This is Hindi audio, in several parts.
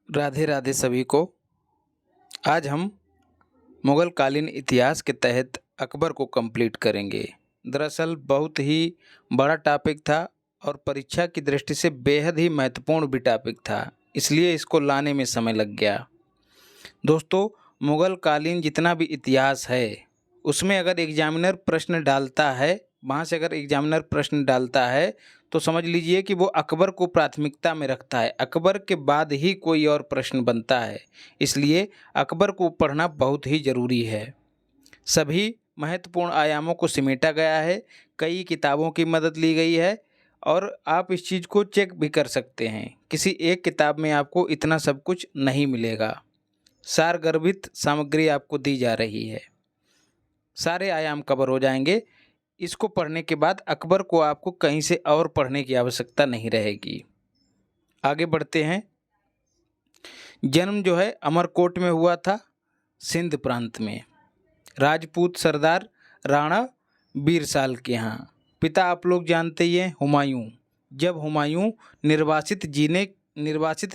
राधे राधे सभी को। आज हम मुग़ल कालीन इतिहास के तहत अकबर को कंप्लीट करेंगे। दरअसल बहुत ही बड़ा टॉपिक था और परीक्षा की दृष्टि से बेहद ही महत्वपूर्ण भी टॉपिक था, इसलिए इसको लाने में समय लग गया। दोस्तों, मुग़ल कालीन जितना भी इतिहास है उसमें अगर एग्जामिनर प्रश्न डालता है, वहाँ से अगर एग्जामिनर प्रश्न डालता है तो समझ लीजिए कि वो अकबर को प्राथमिकता में रखता है। अकबर के बाद ही कोई और प्रश्न बनता है, इसलिए अकबर को पढ़ना बहुत ही ज़रूरी है। सभी महत्वपूर्ण आयामों को समेटा गया है, कई किताबों की मदद ली गई है और आप इस चीज़ को चेक भी कर सकते हैं। किसी एक किताब में आपको इतना सब कुछ नहीं मिलेगा। सारगर्भित सामग्री आपको दी जा रही है, सारे आयाम कवर हो जाएंगे। इसको पढ़ने के बाद अकबर को आपको कहीं से और पढ़ने की आवश्यकता नहीं रहेगी। आगे बढ़ते हैं। जन्म जो है अमरकोट में हुआ था, सिंध प्रांत में, राजपूत सरदार राणा बीरसाल के यहाँ। पिता आप लोग जानते ही हैं, हुमायूं। जब हुमायूं निर्वासित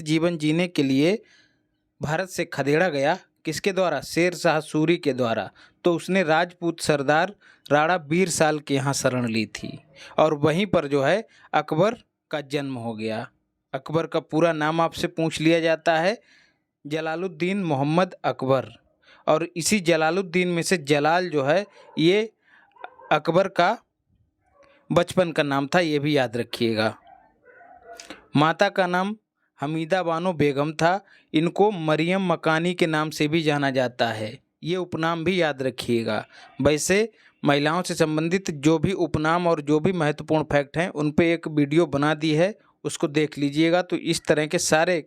जीवन जीने के लिए भारत से खदेड़ा गया, किसके द्वारा? शेर शाह सूरी के द्वारा, तो उसने राजपूत सरदार राणा बीरसाल के यहाँ शरण ली थी और वहीं पर जो है अकबर का जन्म हो गया। अकबर का पूरा नाम आपसे पूछ लिया जाता है, जलालुद्दीन मोहम्मद अकबर। और इसी जलालुद्दीन में से जलाल जो है ये अकबर का बचपन का नाम था, ये भी याद रखिएगा। माता का नाम हमीदा बानो बेगम था। इनको मरियम मकानी के नाम से भी जाना जाता है, ये उपनाम भी याद रखिएगा। वैसे महिलाओं से संबंधित जो भी उपनाम और जो भी महत्वपूर्ण फैक्ट हैं उन पे एक वीडियो बना दी है, उसको देख लीजिएगा तो इस तरह के सारे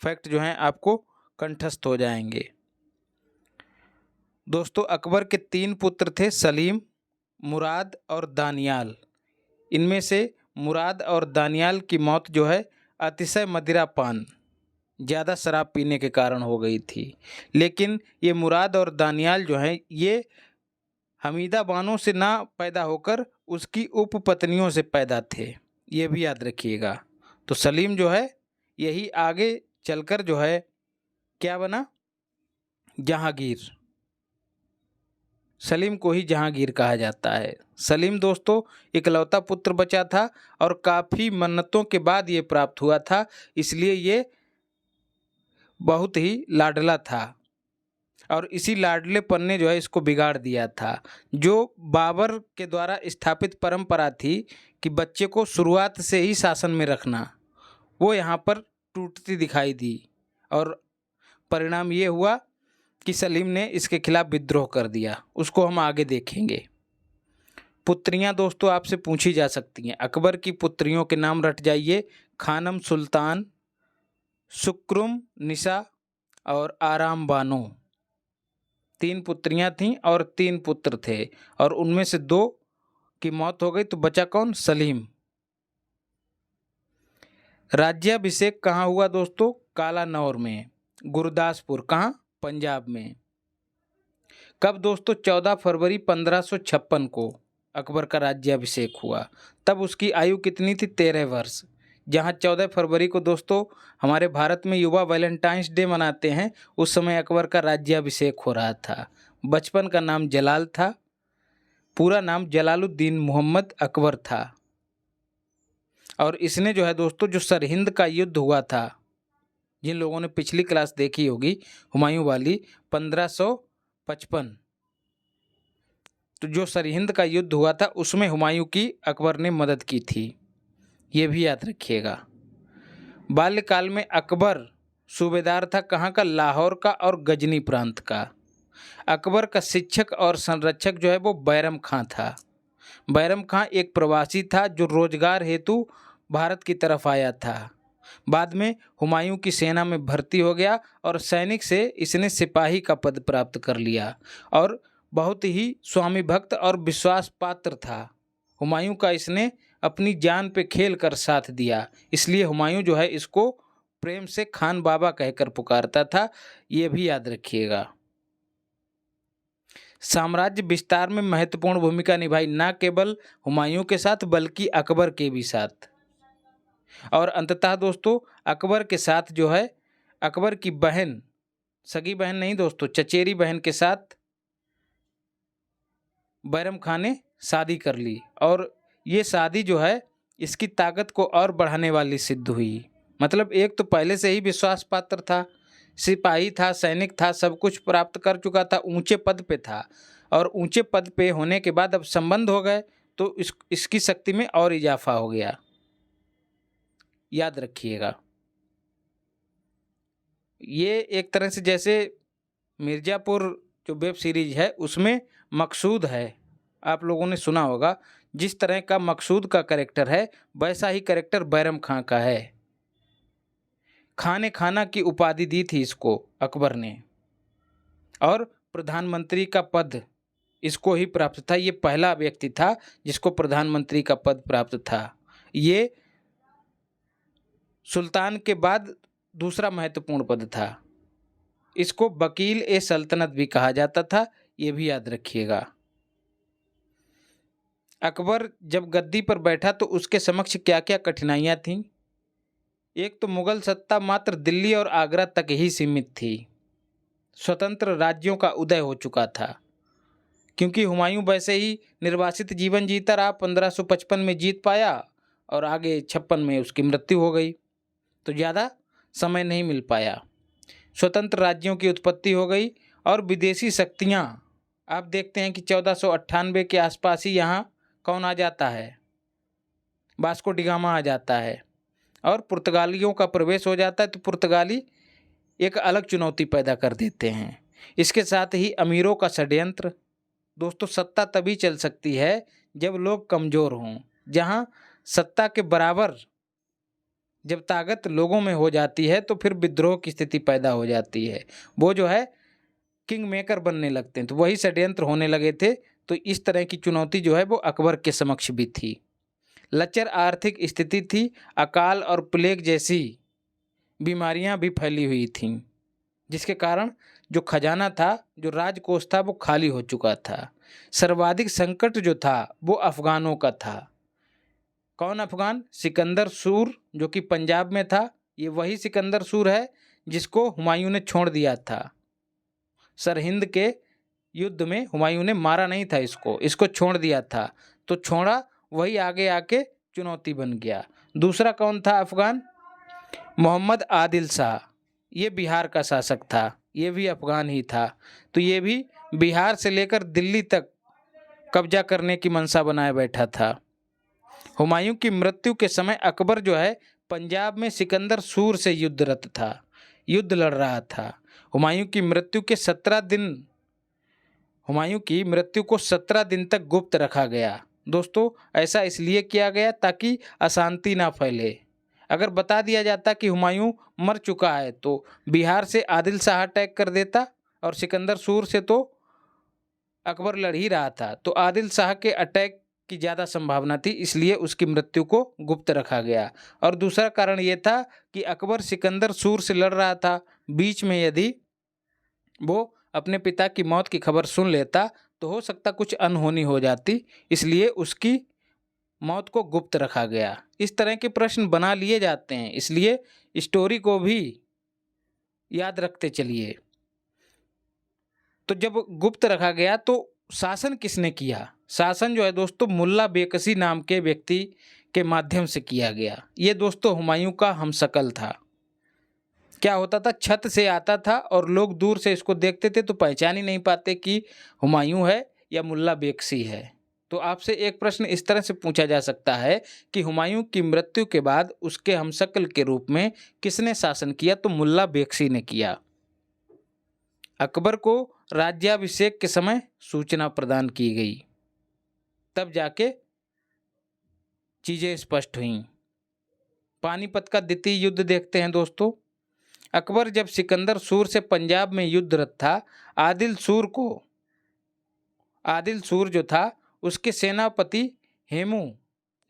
फैक्ट जो हैं आपको कंठस्थ हो जाएंगे। दोस्तों, अकबर के 3 पुत्र थे, सलीम, मुराद और दानियाल। इनमें से मुराद और दानियाल की मौत जो है अतिशय मदिरापान, ज़्यादा शराब पीने के कारण हो गई थी। लेकिन ये मुराद और दानियाल जो हैं ये हमीदा बानो से ना पैदा होकर उसकी उपपत्नियों से पैदा थे, ये भी याद रखिएगा। तो सलीम जो है यही आगे चलकर जो है क्या बना? जहांगीर। सलीम को ही जहांगीर कहा जाता है। सलीम दोस्तों इकलौता पुत्र बचा था और काफ़ी मन्नतों के बाद ये प्राप्त हुआ था, इसलिए ये बहुत ही लाडला था और इसी लाडलेपन ने जो है इसको बिगाड़ दिया था। जो बाबर के द्वारा स्थापित परंपरा थी कि बच्चे को शुरुआत से ही शासन में रखना, वो यहाँ पर टूटती दिखाई दी और परिणाम ये हुआ कि सलीम ने इसके खिलाफ विद्रोह कर दिया। उसको हम आगे देखेंगे। पुत्रियां दोस्तों आपसे पूछी जा सकती हैं। अकबर की पुत्रियों के नाम रट जाइए, खानम सुल्तान, सुक्रुम निसा और आराम बानो। 3 पुत्रियां थीं और 3 पुत्र थे और उनमें से 2 की मौत हो गई, तो बचा कौन? सलीम। राज्याभिषेक कहाँ हुआ दोस्तों? कालानौर में, गुरदासपुर, कहाँ? पंजाब में। कब दोस्तों? 14 फरवरी 1556 को अकबर का राज्याभिषेक हुआ। तब उसकी आयु कितनी थी? 13 वर्ष। जहाँ 14 फरवरी को दोस्तों हमारे भारत में युवा वैलेंटाइंस डे मनाते हैं, उस समय अकबर का राज्याभिषेक हो रहा था। बचपन का नाम जलाल था, पूरा नाम जलालुद्दीन मोहम्मद अकबर था। और इसने जो है दोस्तों जो सरहिंद का युद्ध हुआ था, जिन लोगों ने पिछली क्लास देखी होगी हुमायूं वाली, 1555, तो जो सरहिंद का युद्ध हुआ था उसमें हुमायूं की अकबर ने मदद की थी, ये भी याद रखिएगा। बाल्यकाल में अकबर सूबेदार था, कहाँ का? लाहौर का और गजनी प्रांत का। अकबर का शिक्षक और संरक्षक जो है वो बैरम खां था। बैरम खां एक प्रवासी था जो रोजगार हेतु भारत की तरफ आया था। बाद में हुमायूं की सेना में भर्ती हो गया और सैनिक से इसने सिपाही का पद प्राप्त कर लिया और बहुत ही स्वामी भक्त और विश्वास पात्र था। हुमायूं का इसने अपनी जान पे खेल कर साथ दिया, इसलिए हुमायूं जो है इसको प्रेम से खान बाबा कहकर पुकारता था, ये भी याद रखिएगा। साम्राज्य विस्तार में महत्वपूर्ण भूमिका निभाई, न केवल हुमायूं के साथ बल्कि अकबर के भी साथ। और अंततः दोस्तों अकबर के साथ जो है अकबर की बहन, सगी बहन नहीं दोस्तों, चचेरी बहन के साथ बैरम खान ने शादी कर ली और ये शादी जो है इसकी ताकत को और बढ़ाने वाली सिद्ध हुई। मतलब एक तो पहले से ही विश्वास पात्र था, सिपाही था, सैनिक था, सब कुछ प्राप्त कर चुका था, ऊंचे पद पे था और ऊंचे पद पे होने के बाद अब संबंध हो गए तो इसकी शक्ति में और इजाफा हो गया। याद रखिएगा, ये एक तरह से जैसे मिर्ज़ापुर जो वेब सीरीज है उसमें मकसूद है, आप लोगों ने सुना होगा, जिस तरह का मकसूद का कैरेक्टर है वैसा ही कैरेक्टर बैरम खां का है। खाने खाना की उपाधि दी थी इसको अकबर ने और प्रधानमंत्री का पद इसको ही प्राप्त था। ये पहला व्यक्ति था जिसको प्रधानमंत्री का पद प्राप्त था। ये सुल्तान के बाद दूसरा महत्वपूर्ण पद था। इसको वकील ए सल्तनत भी कहा जाता था, ये भी याद रखिएगा। अकबर जब गद्दी पर बैठा तो उसके समक्ष क्या क्या कठिनाइयाँ थीं। एक तो मुगल सत्ता मात्र दिल्ली और आगरा तक ही सीमित थी। स्वतंत्र राज्यों का उदय हो चुका था, क्योंकि हुमायूं वैसे ही निर्वासित जीवन जीता रहा, 1555 में जीत पाया और आगे 56 में उसकी मृत्यु हो गई, तो ज़्यादा समय नहीं मिल पाया। स्वतंत्र राज्यों की उत्पत्ति हो गई और विदेशी शक्तियाँ, आप देखते हैं कि 1498 के आसपास ही यहाँ कौन आ जाता है, वास्को डिगामा आ जाता है और पुर्तगालियों का प्रवेश हो जाता है। तो पुर्तगाली एक अलग चुनौती पैदा कर देते हैं। इसके साथ ही अमीरों का षड्यंत्र। दोस्तों, सत्ता तभी चल सकती है जब लोग कमज़ोर हों। जहाँ सत्ता के बराबर जब ताकत लोगों में हो जाती है तो फिर विद्रोह की स्थिति पैदा हो जाती है। वो जो है किंग मेकर बनने लगते हैं, तो वही षड्यंत्र होने लगे थे। तो इस तरह की चुनौती जो है वो अकबर के समक्ष भी थी। लचर आर्थिक स्थिति थी, अकाल और प्लेग जैसी बीमारियां भी फैली हुई थीं, जिसके कारण जो खजाना था, जो राजकोष था, वो खाली हो चुका था। सर्वाधिक संकट जो था वो अफगानों का था। कौन अफगान? सिकंदर सूर, जो कि पंजाब में था। ये वही सिकंदर सूर है जिसको हुमायूं ने छोड़ दिया था। सरहिंद के युद्ध में हुमायूं ने मारा नहीं था इसको छोड़ दिया था। तो छोड़ा वही आगे आके चुनौती बन गया। दूसरा कौन था अफगान? मोहम्मद आदिल शाह, ये बिहार का शासक था, ये भी अफगान ही था। तो ये भी बिहार से लेकर दिल्ली तक कब्जा करने की मंशा बनाए बैठा था। हुमायूं की मृत्यु के समय अकबर जो है पंजाब में सिकंदर सूर से युद्धरत था, युद्ध लड़ रहा था। हुमायूं की मृत्यु को 17 दिन तक गुप्त रखा गया। दोस्तों, ऐसा इसलिए किया गया ताकि अशांति ना फैले। अगर बता दिया जाता कि हुमायूं मर चुका है तो बिहार से आदिल शाह अटैक कर देता और सिकंदर सूर से तो अकबर लड़ ही रहा था, तो आदिल शाह के अटैक की ज़्यादा संभावना थी, इसलिए उसकी मृत्यु को गुप्त रखा गया। और दूसरा कारण ये था कि अकबर सिकंदर सूर से लड़ रहा था, बीच में यदि वो अपने पिता की मौत की खबर सुन लेता तो हो सकता कुछ अनहोनी हो जाती, इसलिए उसकी मौत को गुप्त रखा गया। इस तरह के प्रश्न बना लिए जाते हैं, इसलिए स्टोरी को भी याद रखते चलिए। तो जब गुप्त रखा गया तो शासन किसने किया? शासन जो है दोस्तों मुल्ला बेकसी नाम के व्यक्ति के माध्यम से किया गया। ये दोस्तों हुमायूं का हमशक्ल था। क्या होता था, छत से आता था और लोग दूर से इसको देखते थे तो पहचान ही नहीं पाते कि हुमायूं है या मुल्ला बेकसी है। तो आपसे एक प्रश्न इस तरह से पूछा जा सकता है कि हुमायूं की मृत्यु के बाद उसके हमशक्ल के रूप में किसने शासन किया? तो मुल्ला बेकसी ने किया। अकबर को राज्याभिषेक के समय सूचना प्रदान की गई, तब जाके चीज़ें स्पष्ट हुईं। पानीपत का द्वितीय युद्ध देखते हैं दोस्तों। अकबर जब सिकंदर सूर से पंजाब में युद्धरत था, आदिल सूर जो था उसके सेनापति हेमू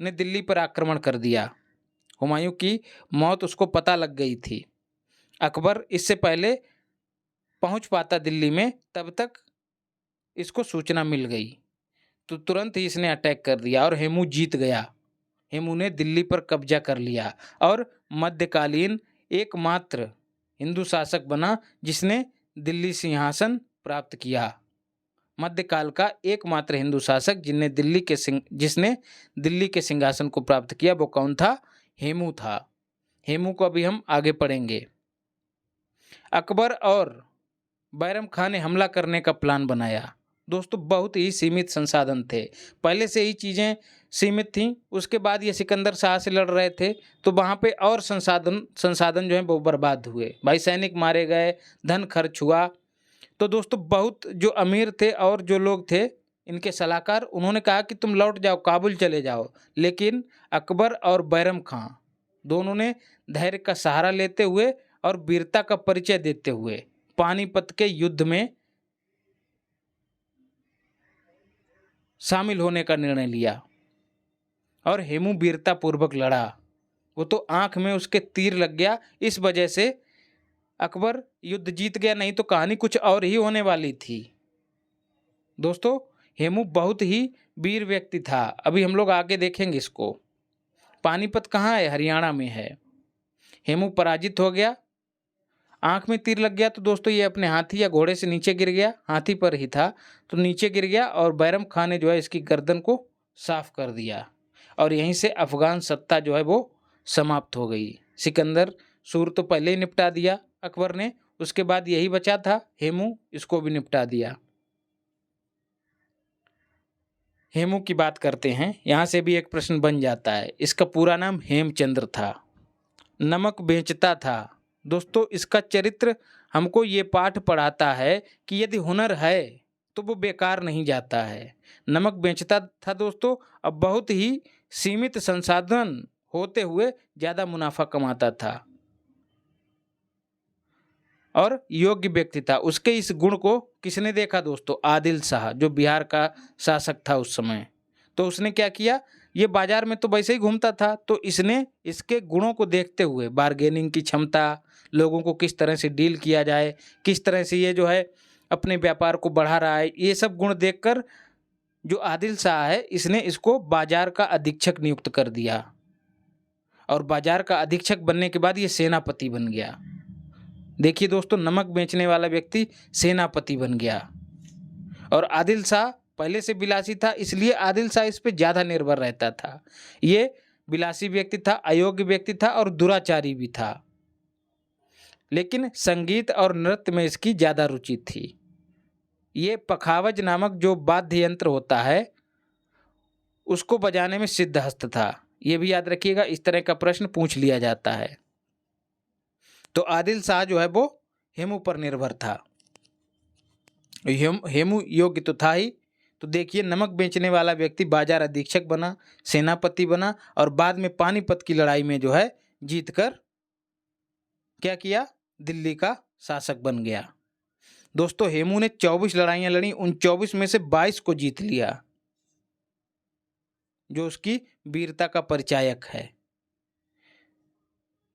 ने दिल्ली पर आक्रमण कर दिया। हुमायूं की मौत उसको पता लग गई थी। अकबर इससे पहले पहुंच पाता दिल्ली में, तब तक इसको सूचना मिल गई, तो तुरंत ही इसने अटैक कर दिया और हेमू जीत गया। हेमू ने दिल्ली पर कब्जा कर लिया और मध्यकालीन एकमात्र हिंदू शासक बना जिसने दिल्ली सिंहासन प्राप्त किया। मध्यकाल का एकमात्र हिंदू शासक जिसने दिल्ली के सिंहासन को प्राप्त किया वो कौन था? हेमू था। हेमू को अभी हम आगे पढ़ेंगे। अकबर और बैरम खान ने हमला करने का प्लान बनाया। दोस्तों बहुत ही सीमित संसाधन थे, पहले से ही चीज़ें सीमित थीं, उसके बाद ये सिकंदर शाह से लड़ रहे थे तो वहाँ पे और संसाधन जो है वो बर्बाद हुए, भाई सैनिक मारे गए, धन खर्च हुआ। तो दोस्तों बहुत जो अमीर थे और जो लोग थे इनके सलाहकार, उन्होंने कहा कि तुम लौट जाओ, काबुल चले जाओ। लेकिन अकबर और बैरम खां दोनों ने धैर्य का सहारा लेते हुए और वीरता का परिचय देते हुए पानीपत के युद्ध में शामिल होने का निर्णय लिया और हेमू वीरता पूर्वक लड़ा। वो तो आंख में उसके तीर लग गया, इस वजह से अकबर युद्ध जीत गया, नहीं तो कहानी कुछ और ही होने वाली थी। दोस्तों हेमू बहुत ही वीर व्यक्ति था, अभी हम लोग आगे देखेंगे इसको। पानीपत कहाँ है? हरियाणा में है। हेमू पराजित हो गया, आंख में तीर लग गया, तो दोस्तों ये अपने हाथी या घोड़े से नीचे गिर गया, हाथी पर ही था तो नीचे गिर गया और बैरम खान ने जो है इसकी गर्दन को साफ कर दिया और यहीं से अफगान सत्ता जो है वो समाप्त हो गई। सिकंदर सूर तो पहले ही निपटा दिया अकबर ने, उसके बाद यही बचा था हेमू, इसको भी निपटा दिया। हेमू की बात करते हैं, यहाँ से भी एक प्रश्न बन जाता है। इसका पूरा नाम हेमचंद्र था, नमक बेचता था। दोस्तों इसका चरित्र हमको ये पाठ पढ़ाता है कि यदि हुनर है तो वो बेकार नहीं जाता है। नमक बेचता था दोस्तों, अब बहुत ही सीमित संसाधन होते हुए ज़्यादा मुनाफा कमाता था और योग्य व्यक्ति था। उसके इस गुण को किसने देखा दोस्तों? आदिल शाह, जो बिहार का शासक था उस समय। तो उसने क्या किया, ये बाजार में तो वैसे ही घूमता था, तो इसने इसके गुणों को देखते हुए बार्गेनिंग की क्षमता, लोगों को किस तरह से डील किया जाए, किस तरह से ये जो है अपने व्यापार को बढ़ा रहा है, ये सब गुण देखकर जो आदिल शाह है इसने इसको बाजार का अधीक्षक नियुक्त कर दिया और बाजार का अधीक्षक बनने के बाद ये सेनापति बन गया। देखिए दोस्तों, नमक बेचने वाला व्यक्ति सेनापति बन गया और आदिल शाह पहले से विलासी था, इसलिए आदिल शाह इस पे ज़्यादा निर्भर रहता था। ये विलासी व्यक्ति था, अयोग्य व्यक्ति था और दुराचारी भी था, लेकिन संगीत और नृत्य में इसकी ज़्यादा रुचि थी। ये पखावज नामक जो वाद्य यंत्र होता है उसको बजाने में सिद्धहस्त था। ये भी याद रखिएगा, इस तरह का प्रश्न पूछ लिया जाता है। तो आदिल शाह जो है वो हेमू पर निर्भर था। हेमू योग्य तो था ही, तो देखिए नमक बेचने वाला व्यक्ति बाजार अधीक्षक बना, सेनापति बना और बाद में पानीपत की लड़ाई में जो है जीतकर क्या किया, दिल्ली का शासक बन गया। दोस्तों हेमू ने 24 लड़ाइयां लड़ी, उन 24 में से 22 को जीत लिया, जो उसकी वीरता का परिचायक है।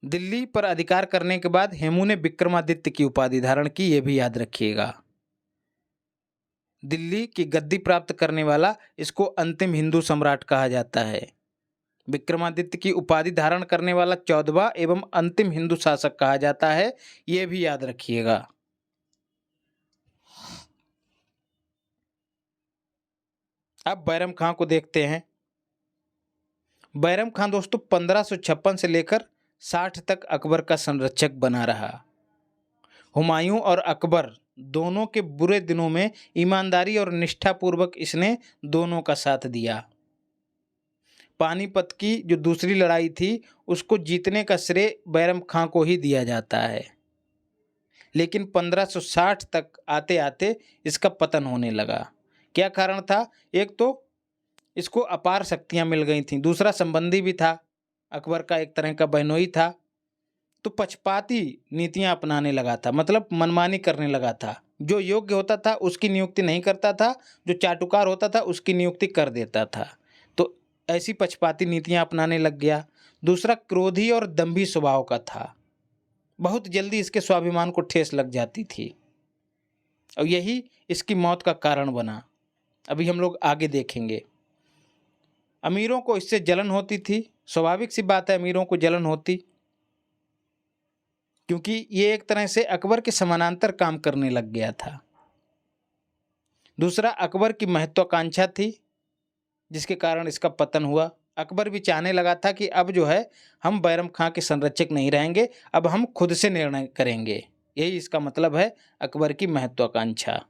दिल्ली पर अधिकार करने के बाद हेमू ने विक्रमादित्य की उपाधि धारण की, ये भी याद रखिएगा। दिल्ली की गद्दी प्राप्त करने वाला इसको अंतिम हिंदू सम्राट कहा जाता है। विक्रमादित्य की उपाधि धारण करने वाला 14वां एवं अंतिम हिंदू शासक कहा जाता है, ये भी याद रखिएगा। अब बैरम खां को देखते हैं। बैरम खां दोस्तों 1556 से लेकर 60 तक अकबर का संरक्षक बना रहा। हुमायूं और अकबर दोनों के बुरे दिनों में ईमानदारी और निष्ठापूर्वक इसने दोनों का साथ दिया। पानीपत की जो दूसरी लड़ाई थी उसको जीतने का श्रेय बैरम खां को ही दिया जाता है, लेकिन 1560 तक आते आते इसका पतन होने लगा। क्या कारण था? एक तो इसको अपार शक्तियां मिल गई थीं, दूसरा संबंधी भी था, अकबर का एक तरह का बहनोई था, तो पक्षपाती नीतियां अपनाने लगा था, मतलब मनमानी करने लगा था। जो योग्य होता था उसकी नियुक्ति नहीं करता था, जो चाटुकार होता था उसकी नियुक्ति कर देता था। तो ऐसी पक्षपाती नीतियां अपनाने लग गया। दूसरा क्रोधी और दंभी स्वभाव का था, बहुत जल्दी इसके स्वाभिमान को ठेस लग जाती थी और यही इसकी मौत का कारण बना। अभी हम लोग आगे देखेंगे। अमीरों को इससे जलन होती थी, स्वाभाविक सी बात है, अमीरों को जलन होती। क्योंकि ये एक तरह से अकबर के समानांतर काम करने लग गया था। दूसरा, अकबर की महत्वाकांक्षा थी जिसके कारण इसका पतन हुआ। अकबर भी चाहने लगा था कि अब जो है हम बैरम खां के संरक्षक नहीं रहेंगे, अब हम खुद से निर्णय करेंगे। यही इसका मतलब है, अकबर की महत्वाकांक्षा।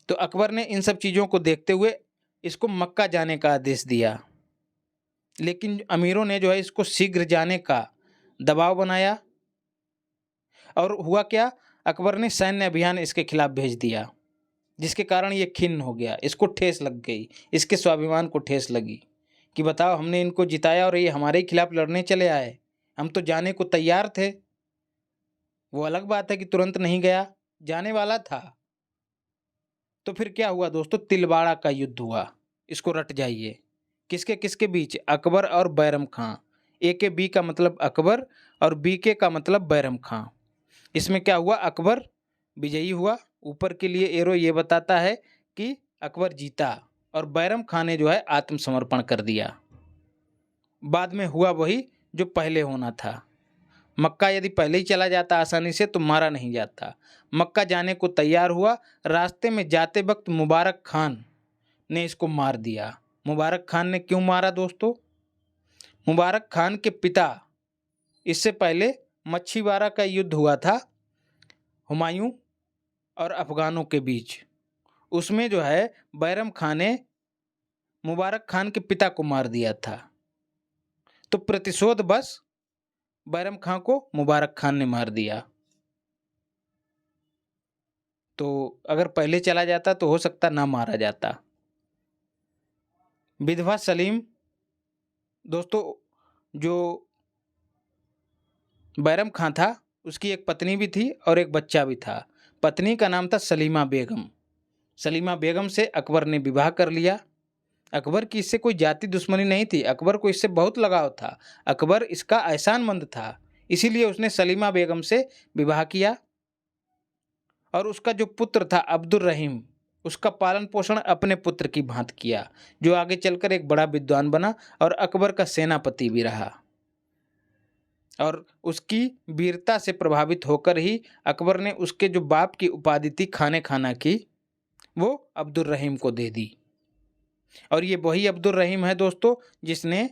तो अकबर ने इन सब चीज़ों को देखते हुए इसको मक्का जाने का आदेश दिया, लेकिन अमीरों ने जो है इसको शीघ्र जाने का दबाव बनाया। और हुआ क्या, अकबर ने सैन्य अभियान इसके खिलाफ भेज दिया, जिसके कारण ये खिन्न हो गया, इसको ठेस लग गई, इसके स्वाभिमान को ठेस लगी कि बताओ, हमने इनको जिताया और ये हमारे ही खिलाफ लड़ने चले आए। हम तो जाने को तैयार थे। वो अलग बात है कि तुरंत नहीं गया, जाने वाला था। तो फिर क्या हुआ दोस्तों, तिलवाड़ा का युद्ध हुआ। इसको रट जाइए, किसके किसके बीच, अकबर और बैरम खां। ए के बी का मतलब अकबर और बी के का मतलब बैरम खां। इसमें क्या हुआ, अकबर विजयी हुआ। ऊपर के लिए एरो ये बताता है कि अकबर जीता और बैरम खां ने जो है आत्मसमर्पण कर दिया। बाद में हुआ वही जो पहले होना था। मक्का यदि पहले ही चला जाता आसानी से तो मारा नहीं जाता। मक्का जाने को तैयार हुआ, रास्ते में जाते वक्त मुबारक खान ने इसको मार दिया। मुबारक खान ने क्यों मारा दोस्तों? मुबारक खान के पिता, इससे पहले मच्छीवाड़ा का युद्ध हुआ था हुमायूं और अफगानों के बीच। उसमें जो है बैरम खान ने मुबारक खान के पिता को मार दिया था। तो प्रतिशोध बस बैरम खान को मुबारक खान ने मार दिया। तो अगर पहले चला जाता तो हो सकता ना मारा जाता। विधवा सलीम दोस्तों, जो बैरम खां था उसकी एक पत्नी भी थी और एक बच्चा भी था। पत्नी का नाम था सलीमा बेगम। सलीमा बेगम से अकबर ने विवाह कर लिया। अकबर की इससे कोई जाति दुश्मनी नहीं थी, अकबर को इससे बहुत लगाव था। अकबर इसका एहसानमंद था, इसीलिए उसने सलीमा बेगम से विवाह किया। और उसका जो पुत्र था अब्दुल रहीम, उसका पालन पोषण अपने पुत्र की भांति किया, जो आगे चलकर एक बड़ा विद्वान बना और अकबर का सेनापति भी रहा। और उसकी वीरता से प्रभावित होकर ही अकबर ने उसके जो बाप की उपाधि थी खाने खाना की, वो अब्दुल रहीम को दे दी। और ये वही अब्दुल रहीम है दोस्तों जिसने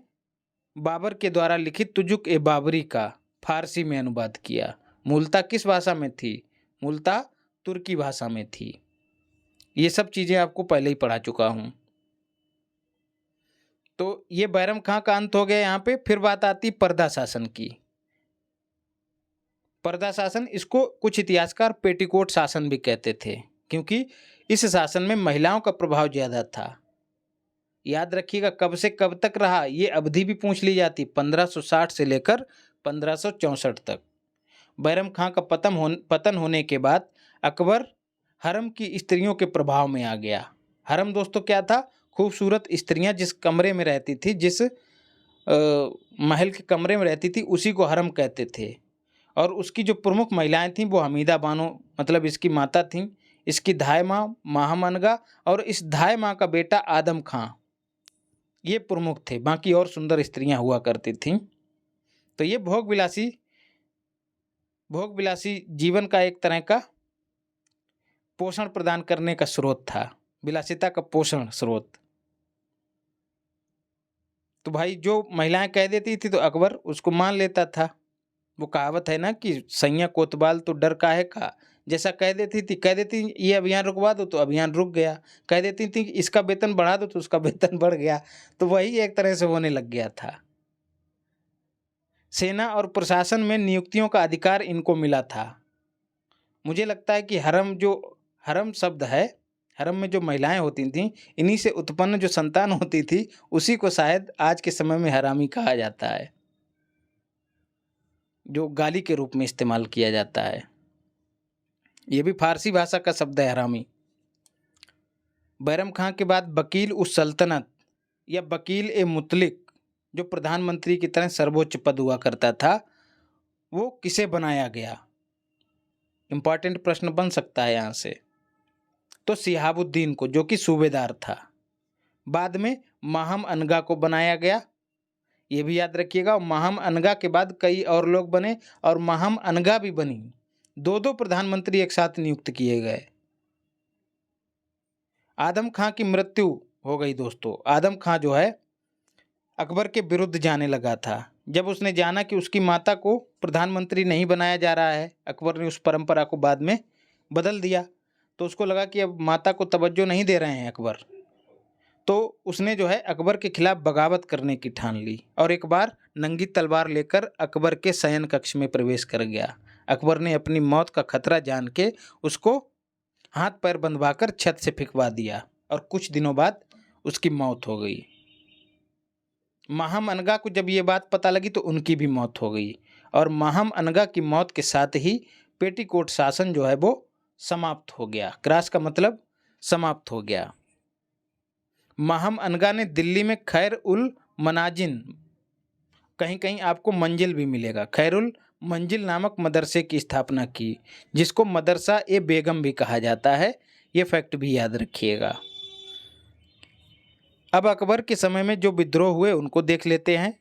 बाबर के द्वारा लिखित तुजुक ए बाबरी का फारसी में अनुवाद किया। मूलतः किस भाषा में थी? मूलतः तुर्की भाषा में थी। ये सब चीज़ें आपको पहले ही पढ़ा चुका हूँ। तो ये बैरम खां का अंत हो गया यहाँ पे। फिर बात आती पर्दा शासन की। पर्दा शासन, इसको कुछ इतिहासकार पेटीकोट शासन भी कहते थे, क्योंकि इस शासन में महिलाओं का प्रभाव ज़्यादा था। याद रखिएगा, कब से कब तक रहा ये अवधि भी पूछ ली जाती, 1560 से लेकर 1564 तक। बैरम खां का पतन होने के बाद अकबर हरम की स्त्रियों के प्रभाव में आ गया। हरम दोस्तों क्या था? खूबसूरत स्त्रियां जिस कमरे में रहती थी, जिस महल के कमरे में रहती थी, उसी को हरम कहते थे। और उसकी जो प्रमुख महिलाएं थीं वो हमीदा बानो मतलब इसकी माता थीं, इसकी धाय माँ महामनगा और इस धाय माँ का बेटा आदम खां, ये प्रमुख थे। बाकी और सुंदर स्त्रियां हुआ करती थीं। तो ये भोग विलासी जीवन का एक तरह का पोषण प्रदान करने का स्रोत था, विलासिता का पोषण स्रोत। तो भाई जो महिलाएं कह देती थी तो अकबर उसको मान लेता था। वो कहावत है ना कि सैया कोतवाल तो डर काहे का। जैसा कह देती ये अभियान रुकवा दो तो अभियान रुक गया, कह देती थी कि इसका वेतन बढ़ा दो तो उसका वेतन बढ़ गया। तो वही एक तरह से होने लग गया था। सेना और प्रशासन में नियुक्तियों का अधिकार इनको मिला था। मुझे लगता है कि हरम शब्द है, हरम में जो महिलाएं होती थीं, इन्हीं से उत्पन्न जो संतान होती थी उसी को शायद आज के समय में हरामी कहा जाता है, जो गाली के रूप में इस्तेमाल किया जाता है। ये भी फारसी भाषा का शब्द है हरामी। बैरम खां के बाद वकील उस सल्तनत या वकील ए मुतलिक, जो प्रधानमंत्री की तरह सर्वोच्च पद हुआ करता था, वो किसे बनाया गया? इंपॉर्टेंट प्रश्न बन सकता है यहाँ से। तो सिहाबुद्दीन को, जो कि सूबेदार था। बाद में माहम अनगा को बनाया गया। ये भी याद रखिएगा। और महम अनगा के बाद कई और लोग बने और महम अनगा भी बनी। दो दो प्रधानमंत्री एक साथ नियुक्त किए गए। आदम खां की मृत्यु हो गई दोस्तों। आदम खां जो है अकबर के विरुद्ध जाने लगा था। जब उसने जाना कि उसकी माता को प्रधानमंत्री नहीं बनाया जा रहा है, अकबर ने उस परंपरा को बाद में बदल दिया, तो उसको लगा कि अब माता को तवज्जो नहीं दे रहे हैं अकबर, तो उसने जो है अकबर के खिलाफ बगावत करने की ठान ली और एक बार नंगी तलवार लेकर अकबर के शयन कक्ष में प्रवेश कर गया। अकबर ने अपनी मौत का खतरा जान के उसको हाथ पैर बंधवाकर छत से फेंकवा दिया और कुछ दिनों बाद उसकी मौत हो गई। महम अनगा को जब ये बात पता लगी तो उनकी भी मौत हो गई और महम अनगा की मौत के साथ ही पेटीकोट शासन जो है वो समाप्त हो गया। क्रास का मतलब समाप्त हो गया। महम अनगा ने दिल्ली में खैर उल मनाजिन, कहीं कहीं आपको मंजिल भी मिलेगा, खैरुल मंजिल नामक मदरसे की स्थापना की, जिसको मदरसा ए बेगम भी कहा जाता है। ये फैक्ट भी याद रखिएगा। अब अकबर के समय में जो विद्रोह हुए उनको देख लेते हैं।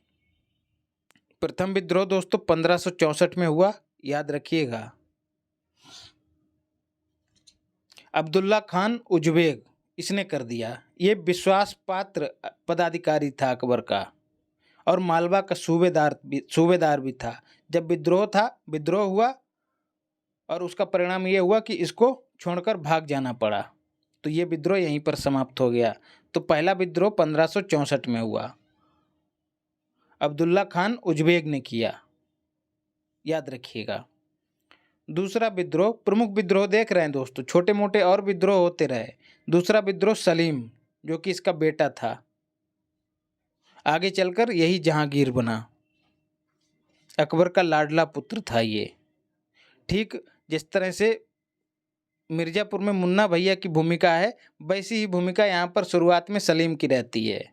प्रथम विद्रोह दोस्तों 1564 में हुआ, याद रखिएगा। अब्दुल्ला खान उज्बेक इसने कर दिया। ये विश्वास पात्र पदाधिकारी था अकबर का और मालवा का सूबेदार भी था। जब विद्रोह हुआ और उसका परिणाम ये हुआ कि इसको छोड़कर भाग जाना पड़ा, तो ये विद्रोह यहीं पर समाप्त हो गया। तो पहला विद्रोह 1564 में हुआ, अब्दुल्ला खान उज्बेक ने किया, याद रखिएगा। दूसरा विद्रोह, प्रमुख विद्रोह देख रहे हैं दोस्तों, छोटे मोटे और विद्रोह होते रहे। दूसरा विद्रोह सलीम, जो कि इसका बेटा था, आगे चलकर यही जहांगीर बना। अकबर का लाडला पुत्र था ये। ठीक जिस तरह से मिर्जापुर में मुन्ना भैया की भूमिका है, वैसी ही भूमिका यहाँ पर शुरुआत में सलीम की रहती है।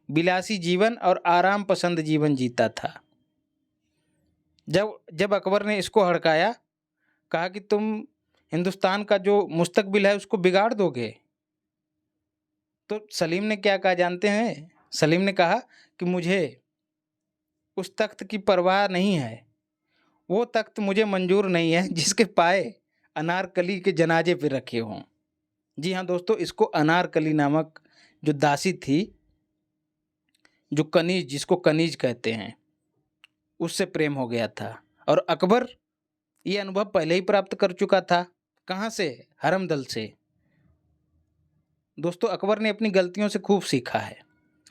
विलासी जीवन और आराम पसंद जीवन जीता था। जब अकबर ने इसको हड़काया, कहा कि तुम हिंदुस्तान का जो मुस्तकबिल है उसको बिगाड़ दोगे, तो सलीम ने क्या कहा जानते हैं? सलीम ने कहा कि मुझे उस तख्त की परवाह नहीं है, वो तख्त मुझे मंजूर नहीं है जिसके पाए अनारकली के जनाजे पे रखे हों। जी हाँ दोस्तों, इसको अनारकली नामक जो दासी थी, जो कनीज, जिसको कनीज कहते हैं, उससे प्रेम हो गया था। और अकबर ये अनुभव पहले ही प्राप्त कर चुका था। कहाँ से? हरमदल से। दोस्तों अकबर ने अपनी गलतियों से खूब सीखा है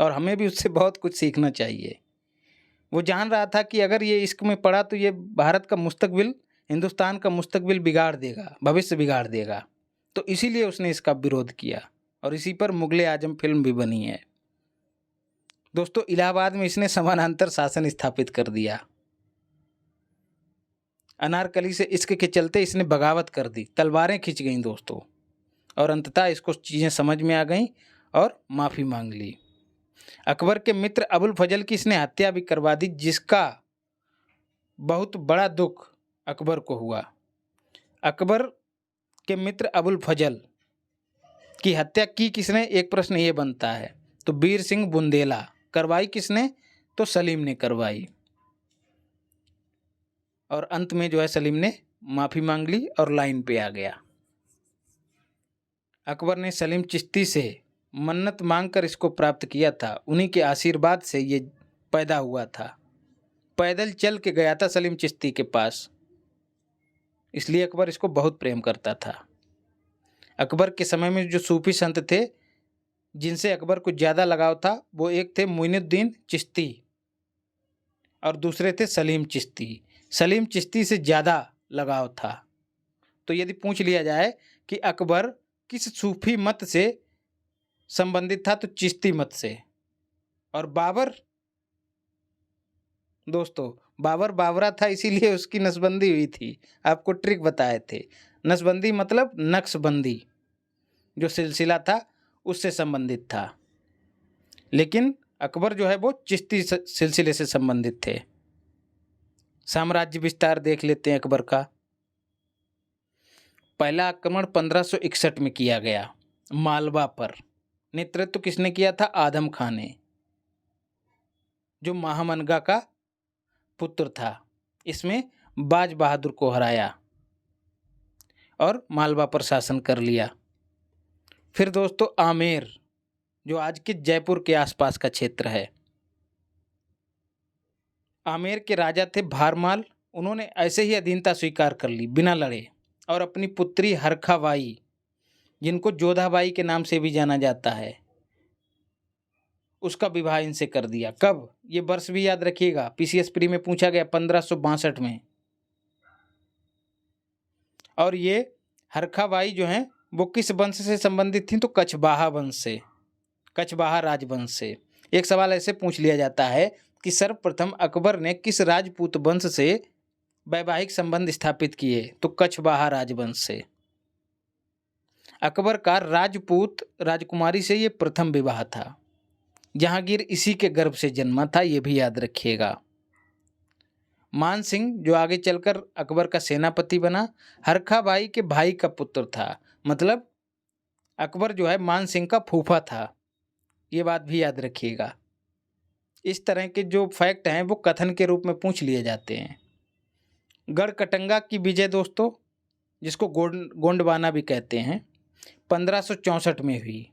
और हमें भी उससे बहुत कुछ सीखना चाहिए। वो जान रहा था कि अगर ये इश्क में पड़ा तो ये भारत का मुस्तकबिल, हिंदुस्तान का मुस्तकबिल बिगाड़ देगा, भविष्य बिगाड़ देगा, तो इसीलिए उसने इसका विरोध किया और इसी पर मुगले आजम फिल्म भी बनी है। दोस्तों इलाहाबाद में इसने समानांतर शासन स्थापित कर दिया। अनारकली से इश्क के चलते इसने बगावत कर दी, तलवारें खिंच गईं दोस्तों, और अंततः इसको चीज़ें समझ में आ गईं और माफ़ी मांग ली। अकबर के मित्र अबुल फजल की इसने हत्या भी करवा दी, जिसका बहुत बड़ा दुख अकबर को हुआ। अकबर के मित्र अबुल फजल की हत्या की किसने? एक प्रश्न ये बनता है। तो वीर सिंह बुंदेला। करवाई किसने? तो सलीम ने करवाई। और अंत में जो है सलीम ने माफ़ी मांग ली और लाइन पे आ गया। अकबर ने सलीम चिश्ती से मन्नत मांगकर इसको प्राप्त किया था। उन्हीं के आशीर्वाद से ये पैदा हुआ था। पैदल चल के गया था सलीम चिश्ती के पास, इसलिए अकबर इसको बहुत प्रेम करता था। अकबर के समय में जो सूफी संत थे जिनसे अकबर को ज़्यादा लगाव था, वो एक थे मोइनुद्दीन चिश्ती और दूसरे थे सलीम चिश्ती। सलीम चिश्ती से ज़्यादा लगाव था। तो यदि पूछ लिया जाए कि अकबर किस सूफी मत से संबंधित था, तो चिश्ती मत से। और बाबर दोस्तों, बाबर बाबरा था, इसीलिए उसकी नसबंदी हुई थी। आपको ट्रिक बताए थे। नसबंदी मतलब नक्शबंदी, जो सिलसिला था उससे संबंधित था। लेकिन अकबर जो है वो चिश्ती सिलसिले से संबंधित थे। साम्राज्य विस्तार देख लेते हैं अकबर का। पहला आक्रमण 1561 में किया गया मालवा पर। नेतृत्व किसने किया था? आदम खां ने। जो महामनगा का पुत्र था। इसमें बाज बहादुर को हराया और मालवा पर शासन कर लिया। फिर दोस्तों आमेर, जो आज के जयपुर के आसपास का क्षेत्र है। आमेर के राजा थे भारमाल। उन्होंने ऐसे ही अधीनता स्वीकार कर ली बिना लड़े और अपनी पुत्री हरखाबाई, जिनको जोधाबाई के नाम से भी जाना जाता है, उसका विवाह इनसे कर दिया। कब? ये वर्ष भी याद रखिएगा, पीसीएस प्री में पूछा गया 1562 में। और ये हरखाबाई जो हैं वो किस वंश से संबंधित थी? तो कछवाहा वंश से, कछवाहा राजवंश से। एक सवाल ऐसे पूछ लिया जाता है कि सर्वप्रथम अकबर ने किस राजपूत वंश से वैवाहिक संबंध स्थापित किए? तो कछवाहा राजवंश से। अकबर का राजपूत राजकुमारी से ये प्रथम विवाह था। जहांगीर इसी के गर्भ से जन्मा था, ये भी याद रखिएगा। मान सिंह जो आगे चलकर अकबर का सेनापति बना, हरखाबाई के भाई का पुत्र था। मतलब अकबर जो है मान सिंह का फूफा था, ये बात भी याद रखिएगा। इस तरह के जो फैक्ट हैं वो कथन के रूप में पूछ लिए जाते हैं। गढ़कटंगा की विजय दोस्तों, जिसको गोंडवाना भी कहते हैं, 1564 में हुई।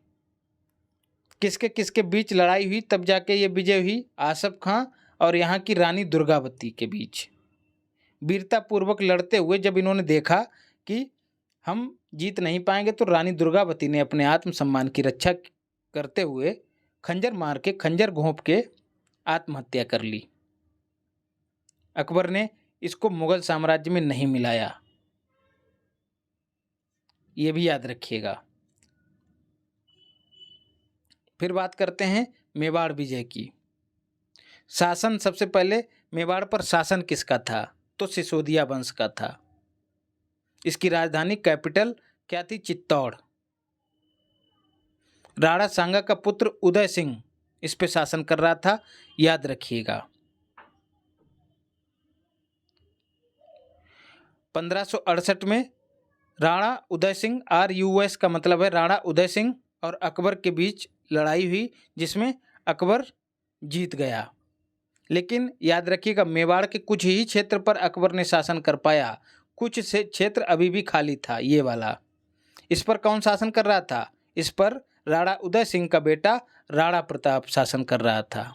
किसके किसके बीच लड़ाई हुई तब जाके ये विजय हुई? आसफ खां और यहाँ की रानी दुर्गावती के बीच। वीरतापूर्वक लड़ते हुए जब इन्होंने देखा कि हम जीत नहीं पाएंगे, तो रानी दुर्गावती ने अपने आत्मसम्मान की रक्षा करते हुए खंजर मार के, खंजर घोंप के आत्महत्या कर ली। अकबर ने इसको मुगल साम्राज्य में नहीं मिलाया, ये भी याद रखिएगा। फिर बात करते हैं मेवाड़ विजय की। शासन, सबसे पहले मेवाड़ पर शासन किसका था? तो सिसोदिया वंश का था। इसकी राजधानी, कैपिटल क्या थी? चित्तौड़। राणा सांगा का पुत्र उदय सिंह इस पे शासन कर रहा था, याद रखिएगा। 1568 में राणा उदय सिंह, RUS का मतलब है राणा उदय सिंह और अकबर के बीच लड़ाई हुई, जिसमें अकबर जीत गया। लेकिन याद रखिएगा, मेवाड़ के कुछ ही क्षेत्र पर अकबर ने शासन कर पाया, कुछ से क्षेत्र अभी भी खाली था, ये वाला। इस पर कौन शासन कर रहा था? इस पर राणा उदय सिंह का बेटा राणा प्रताप शासन कर रहा था।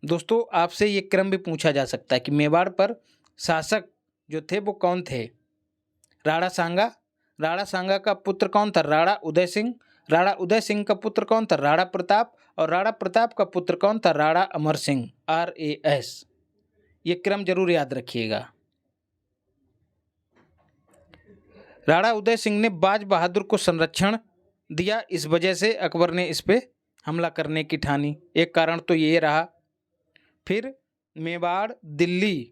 दोस्तों आपसे ये क्रम भी पूछा जा सकता है कि मेवाड़ पर शासक जो थे वो कौन थे? राणा सांगा। राणा सांगा का पुत्र कौन था? राणा उदय सिंह। राणा उदय सिंह का पुत्र कौन था? राणा प्रताप। और राणा प्रताप का पुत्र कौन था? राणा अमर सिंह, RAS। ये क्रम जरूर याद रखिएगा। राणा उदय सिंह ने बाज बहादुर को संरक्षण दिया, इस वजह से अकबर ने इस पे हमला करने की ठानी। एक कारण तो ये रहा। फिर मेवाड़ दिल्ली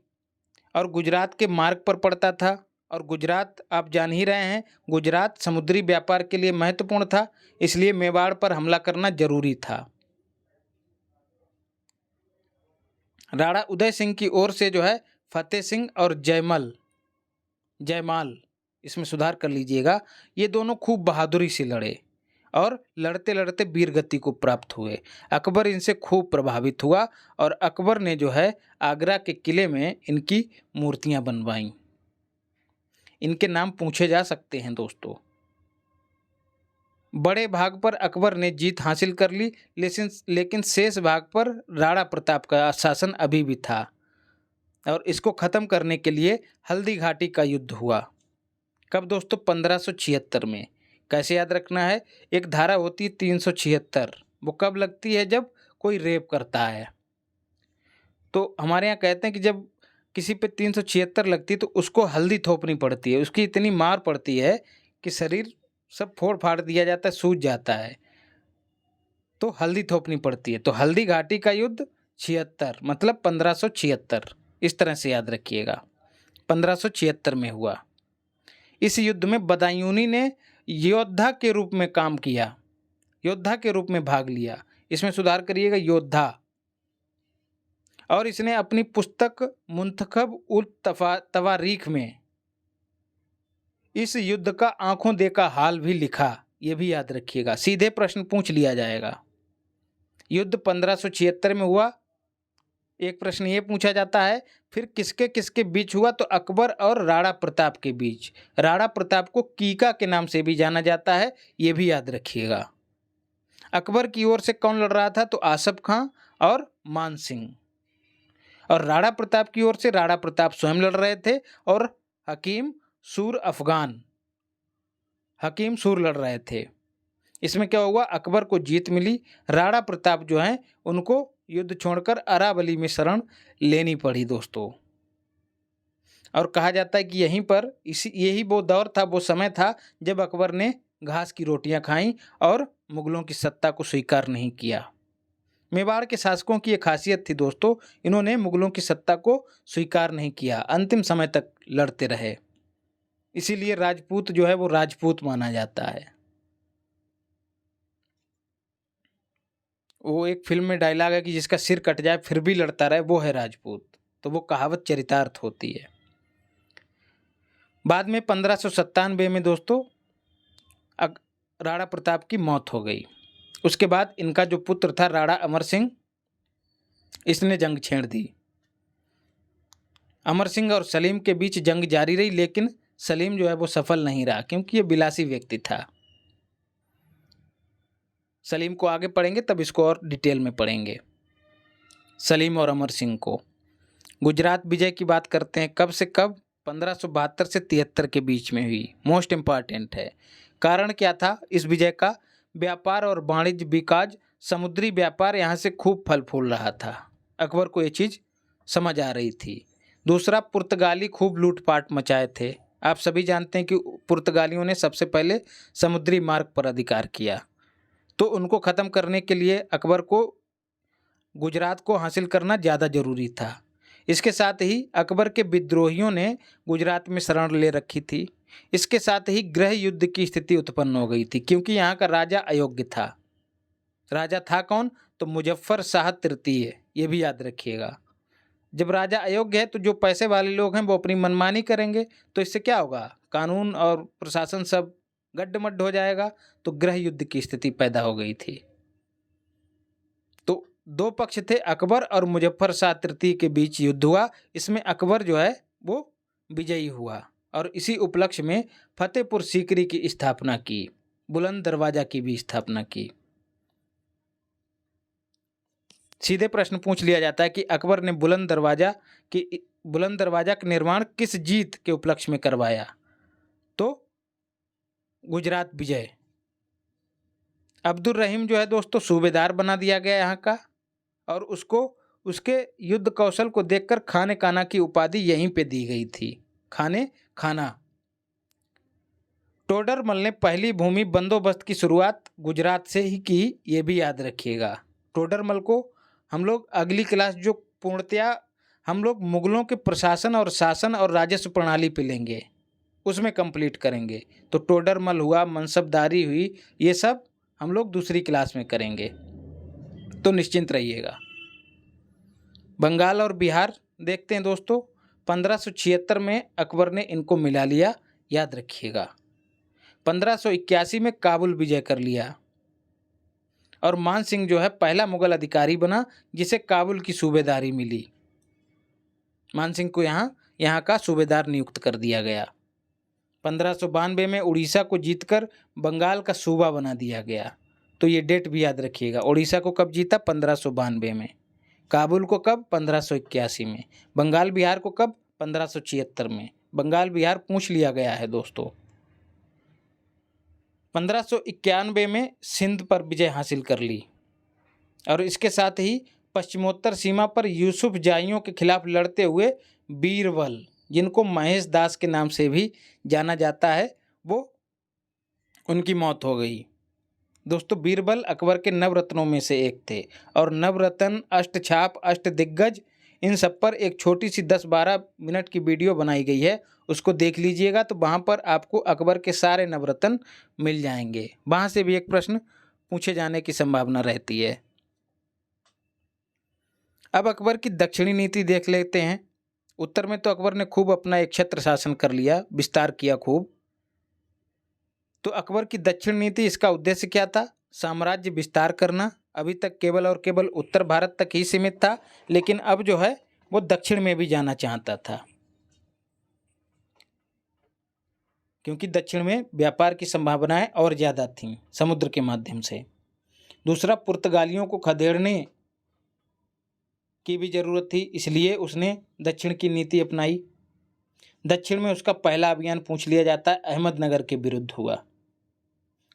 और गुजरात के मार्ग पर पड़ता था, और गुजरात आप जान ही रहे हैं, गुजरात समुद्री व्यापार के लिए महत्वपूर्ण था, इसलिए मेवाड़ पर हमला करना जरूरी था। राणा उदय सिंह की ओर से जो है फतेह सिंह और जयमाल, इसमें सुधार कर लीजिएगा, ये दोनों खूब बहादुरी से लड़े और लड़ते लड़ते वीरगति को प्राप्त हुए। अकबर इनसे खूब प्रभावित हुआ और अकबर ने जो है आगरा के किले में इनकी मूर्तियां बनवाईं। इनके नाम पूछे जा सकते हैं दोस्तों। बड़े भाग पर अकबर ने जीत हासिल कर ली, लेकिन शेष भाग पर राणा प्रताप का शासन अभी भी था, और इसको ख़त्म करने के लिए हल्दी घाटी का युद्ध हुआ। कब दोस्तों? 1576 में। कैसे याद रखना है? एक धारा होती है 376, वो कब लगती है? जब कोई रेप करता है। तो हमारे यहाँ कहते हैं कि जब किसी पे 376 लगती है तो उसको हल्दी थोपनी पड़ती है, उसकी इतनी मार पड़ती है कि शरीर सब फोड़ फाड़ दिया जाता है, सूज जाता है, तो हल्दी थोपनी पड़ती है। तो हल्दी घाटी का युद्ध 76 मतलब 1576, इस तरह से याद रखिएगा, 1576 में हुआ। इस युद्ध में बदायूनी ने योद्धा के रूप में काम किया, योद्धा के रूप में भाग लिया, इसमें सुधार करिएगा, योद्धा। और इसने अपनी पुस्तक मुंतखब उल तवारीख में इस युद्ध का आंखों देखा हाल भी लिखा, ये भी याद रखिएगा, सीधे प्रश्न पूछ लिया जाएगा। युद्ध 1576 में हुआ। एक प्रश्न ये पूछा जाता है। फिर किसके किसके बीच हुआ, तो अकबर और राणा प्रताप के बीच। राणा प्रताप को कीका के नाम से भी जाना जाता है, ये भी याद रखिएगा। अकबर की ओर से कौन लड़ रहा था, तो आसफ खां और मान सिंह। और राणा प्रताप की ओर से राणा प्रताप स्वयं लड़ रहे थे और हकीम सूर लड़ रहे थे। इसमें क्या हुआ, अकबर को जीत मिली। राणा प्रताप जो हैं उनको युद्ध छोड़कर अरावली में शरण लेनी पड़ी दोस्तों। और कहा जाता है कि यही वो दौर था, वो समय था जब अकबर ने घास की रोटियां खाई और मुगलों की सत्ता को स्वीकार नहीं किया। मेवाड़ के शासकों की एक खासियत थी दोस्तों, इन्होंने मुगलों की सत्ता को स्वीकार नहीं किया, अंतिम समय तक लड़ते रहे। इसीलिए राजपूत जो है वो राजपूत माना जाता है। वो एक फिल्म में डायलॉग है कि जिसका सिर कट जाए फिर भी लड़ता रहे, वो है राजपूत। तो वो कहावत चरितार्थ होती है। बाद में 1597 में दोस्तों राणा प्रताप की मौत हो गई। उसके बाद इनका जो पुत्र था राणा अमर सिंह, इसने जंग छेड़ दी। अमर सिंह और सलीम के बीच जंग जारी रही, लेकिन सलीम जो है वो सफल नहीं रहा, क्योंकि ये विलासी व्यक्ति था। सलीम को आगे पढ़ेंगे तब इसको और डिटेल में पढ़ेंगे। सलीम और अमर सिंह को गुजरात विजय की बात करते हैं। कब से कब, 1572 से 73 के बीच में हुई। मोस्ट इम्पॉर्टेंट है। कारण क्या था इस विजय का, व्यापार और वाणिज्य विकास, समुद्री व्यापार यहाँ से खूब फल फूल रहा था। अकबर को ये चीज़ समझ आ रही थी। दूसरा, पुर्तगाली खूब लूटपाट मचाए थे। आप सभी जानते हैं कि पुर्तगालियों ने सबसे पहले समुद्री मार्ग पर अधिकार किया, तो उनको ख़त्म करने के लिए अकबर को गुजरात को हासिल करना ज़्यादा ज़रूरी था। इसके साथ ही अकबर के विद्रोहियों ने गुजरात में शरण ले रखी थी। इसके साथ ही गृह युद्ध की स्थिति उत्पन्न हो गई थी, क्योंकि यहाँ का राजा अयोग्य था। राजा था कौन, तो मुजफ्फर शाह तृतीय, ये भी याद रखिएगा। जब राजा अयोग्य है तो जो पैसे वाले लोग हैं वो अपनी मनमानी करेंगे, तो इससे क्या होगा, कानून और प्रशासन सब गड्ढमड्ढ हो जाएगा। तो गृह युद्ध की स्थिति पैदा हो गई थी। तो दो पक्ष थे, अकबर और मुजफ्फर शाह तृतीय के बीच युद्ध हुआ। इसमें अकबर जो है वो विजयी हुआ और इसी उपलक्ष्य में फतेहपुर सीकरी की स्थापना की, बुलंद दरवाजा की भी स्थापना की। सीधे प्रश्न पूछ लिया जाता है कि अकबर ने बुलंद दरवाजा का निर्माण किस जीत के उपलक्ष्य में करवाया, तो गुजरात विजय। अब्दुल रहीम जो है दोस्तों सूबेदार बना दिया गया यहाँ का, और उसको उसके युद्ध कौशल को देखकर खाने खाना की उपाधि यहीं पे दी गई थी, खाने खाना। टोडरमल ने पहली भूमि बंदोबस्त की शुरुआत गुजरात से ही की, ये भी याद रखिएगा। टोडरमल को हम लोग अगली क्लास जो पूर्णतया हम लोग मुगलों के प्रशासन और शासन और राजस्व प्रणाली पे लेंगे, उसमें कंप्लीट करेंगे। तो टोडरमल हुआ, मनसबदारी हुई, ये सब हम लोग दूसरी क्लास में करेंगे, तो निश्चिंत रहिएगा। बंगाल और बिहार देखते हैं दोस्तों। 1576 में अकबर ने इनको मिला लिया, याद रखिएगा। 1581 में काबुल विजय कर लिया और मान सिंह जो है पहला मुगल अधिकारी बना जिसे काबुल की सूबेदारी मिली। मान सिंह को यहाँ का सूबेदार नियुक्त कर दिया गया। 1592 में उड़ीसा को जीतकर बंगाल का सूबा बना दिया गया। तो ये डेट भी याद रखिएगा। उड़ीसा को कब जीता, 1592 में। काबुल को कब, 1581 में। बंगाल बिहार को कब, 1576 में। बंगाल बिहार पूछ लिया गया है दोस्तों। 1591 में सिंध पर विजय हासिल कर ली और इसके साथ ही पश्चिमोत्तर सीमा पर यूसुफ जाइयों के खिलाफ लड़ते हुए बीरबल, जिनको महेश दास के नाम से भी जाना जाता है, वो उनकी मौत हो गई। दोस्तों बीरबल अकबर के नवरत्नों में से एक थे और नवरत्न, अष्टछाप, अष्टदिग्गज, इन सब पर एक छोटी सी 10-12 मिनट की वीडियो बनाई गई है, उसको देख लीजिएगा। तो वहाँ पर आपको अकबर के सारे नवरत्न मिल जाएंगे। वहाँ से भी एक प्रश्न पूछे जाने की संभावना रहती है। अब अकबर की दक्षिणी नीति देख लेते हैं। उत्तर में तो अकबर ने खूब अपना एक छत्र शासन कर लिया, विस्तार किया खूब। तो अकबर की दक्षिण नीति, इसका उद्देश्य क्या था, साम्राज्य विस्तार करना, अभी तक केवल और केवल उत्तर भारत तक ही सीमित था, लेकिन अब जो है वो दक्षिण में भी जाना चाहता था, क्योंकि दक्षिण में व्यापार की संभावनाएं और ज़्यादा थीं समुद्र के माध्यम से। दूसरा, पुर्तगालियों को खदेड़ने की भी ज़रूरत थी, इसलिए उसने दक्षिण की नीति अपनाई। दक्षिण में उसका पहला अभियान पूछ लिया जाता है अहमदनगर के विरुद्ध हुआ।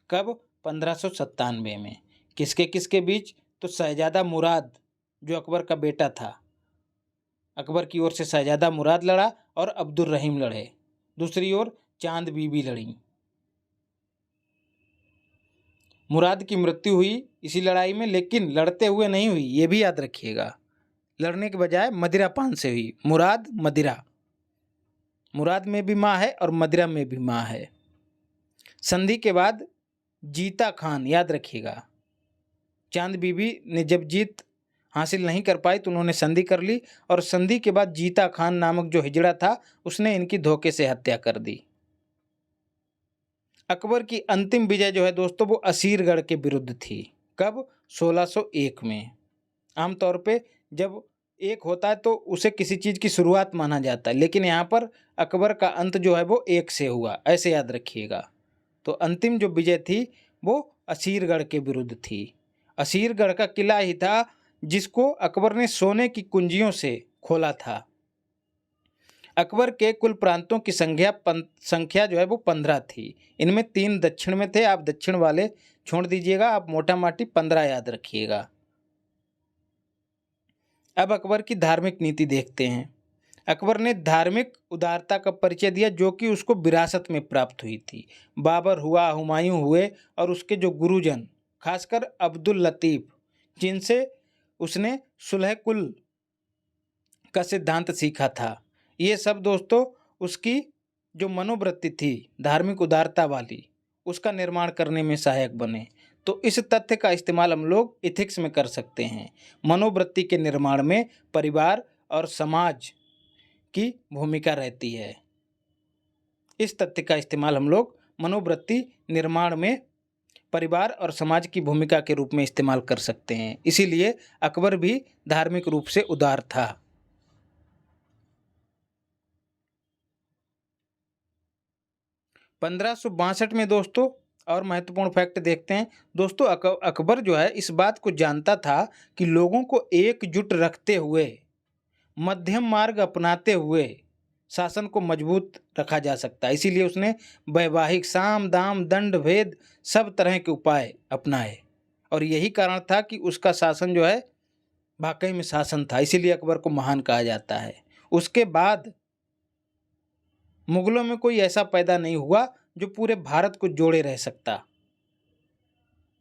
कब? 1597 में। किसके किसके बीच? तो शहजादा मुराद जो अकबर का बेटा था, अकबर की ओर से शहजादा मुराद लड़ा और अब्दुल रहीम लड़े। दूसरी ओर चांद बीबी लड़ी। मुराद की मृत्यु हुई इसी लड़ाई में, लेकिन लड़ते हुए नहीं हुई, ये भी याद रखिएगा। लड़ने के बजाय मदिरा पान से हुई। मुराद मदिरा, मुराद में भी माँ है और मदिरा में भी माँ है। संधि के बाद जीता खान, याद रखिएगा, चांद बीबी ने जब जीत हासिल नहीं कर पाई तो उन्होंने संधि कर ली, और संधि के बाद जीता खान नामक जो हिजड़ा था उसने इनकी धोखे से हत्या कर दी। अकबर की अंतिम विजय जो है दोस्तों वो असीरगढ़ के विरुद्ध थी। कब? 1601 में। आमतौर पे जब एक होता है तो उसे किसी चीज़ की शुरुआत माना जाता है, लेकिन यहाँ पर अकबर का अंत जो है वो एक से हुआ, ऐसे याद रखिएगा। तो अंतिम जो विजय थी वो असीरगढ़ के विरुद्ध थी। असीरगढ़ का किला ही था जिसको अकबर ने सोने की कुंजियों से खोला था। अकबर के कुल प्रांतों की संख्या जो है वो 15 थी। इनमें 3 दक्षिण में थे, आप दक्षिण वाले छोड़ दीजिएगा, आप मोटा माटी 15 याद रखिएगा। अब अकबर की धार्मिक नीति देखते हैं। अकबर ने धार्मिक उदारता का परिचय दिया जो कि उसको विरासत में प्राप्त हुई थी। बाबर हुआ, हुमायूं हुए और उसके जो गुरुजन, खासकर अब्दुल लतीफ़, जिनसे उसने सुलह कुल का सिद्धांत सीखा था, ये सब दोस्तों उसकी जो मनोवृत्ति थी धार्मिक उदारता वाली, उसका निर्माण करने में सहायक बने। तो इस तथ्य का इस्तेमाल हम लोग इथिक्स में कर सकते हैं। मनोवृत्ति के निर्माण में परिवार और समाज की भूमिका रहती है। इस तथ्य का इस्तेमाल हम लोग मनोवृत्ति निर्माण में परिवार और समाज की भूमिका के रूप में इस्तेमाल कर सकते हैं। इसीलिए अकबर भी धार्मिक रूप से उदार था। 1562 में दोस्तों और महत्वपूर्ण फैक्ट देखते हैं। दोस्तों अकबर जो है इस बात को जानता था कि लोगों को एकजुट रखते हुए, मध्यम मार्ग अपनाते हुए शासन को मजबूत रखा जा सकता है। इसीलिए उसने वैवाहिक साम दाम दंड भेद सब तरह के उपाय अपनाए, और यही कारण था कि उसका शासन जो है वाकई में शासन था। इसीलिए अकबर को महान कहा जाता है। उसके बाद मुगलों में कोई ऐसा पैदा नहीं हुआ जो पूरे भारत को जोड़े रह सकता,